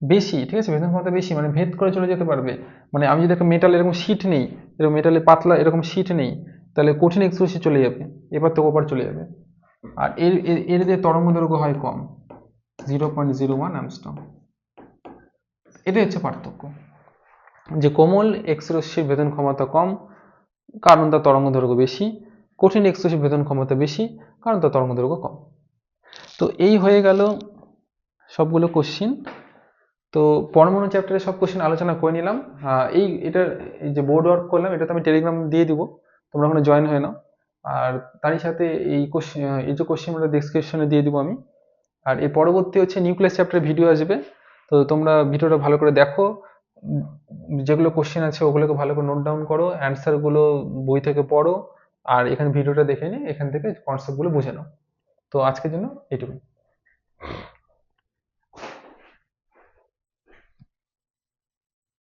Speaker 1: বেশি, ঠিক আছে, ভেদন ক্ষমতা বেশি মানে ভেদ করে চলে যেতে পারবে। মানে আমি যদি একটা মেটাল এরকম শীট নেই, এরকম মেটালে পাতলা এরকম শীট নেই, তাহলে কঠিন এক্সরশ্মি চলে যাবে, এবার তো ওপার চলে যাবে। আর এর যে তরঙ্গ দৈর্ঘ্য হয় কম, 0.01 অ্যামস্ট্রং। এটাই হচ্ছে পার্থক্য, যে কোমল এক্স রশ্মির ভেদন ক্ষমতা কম কারণ তার তরঙ্গ দৈর্ঘ্য বেশি, কঠিন এক্স রশ্মির ভেদন ক্ষমতা বেশি কারণ তার তরঙ্গ দৈর্ঘ্য কম। তো এই হয়ে গেল সবগুলো কোশ্চিন। তো পরমাণু চ্যাপ্টারে সব কোশ্চিন আলোচনা করে নিলাম। এটার এই যে বোর্ড ওয়ার্ক করলাম, এটা তো আমি টেলিগ্রাম দিয়ে দিব, তোমরা ওখানে জয়েন হয়ে নাও। আর তারই সাথে এই যে কোশ্চিনগুলো ডেসক্রিপশনে দিয়ে দিব আমি। আর এর পরবর্তী হচ্ছে নিউক্লিয়াস চ্যাপ্টারে ভিডিও আসবে, তো তোমরা ভিডিওটা ভালো করে দেখো, যেগুলো কোশ্চেন আছে ওগুলোকে ভালো করে নোট ডাউন করো, অ্যান্সারগুলো বই থেকে পড়ো, আর এখানে ভিডিওটা দেখে নিয়ে এখান থেকে কনসেপ্টগুলো বুঝে নাও। তো আজকের জন্য এইটুকুই।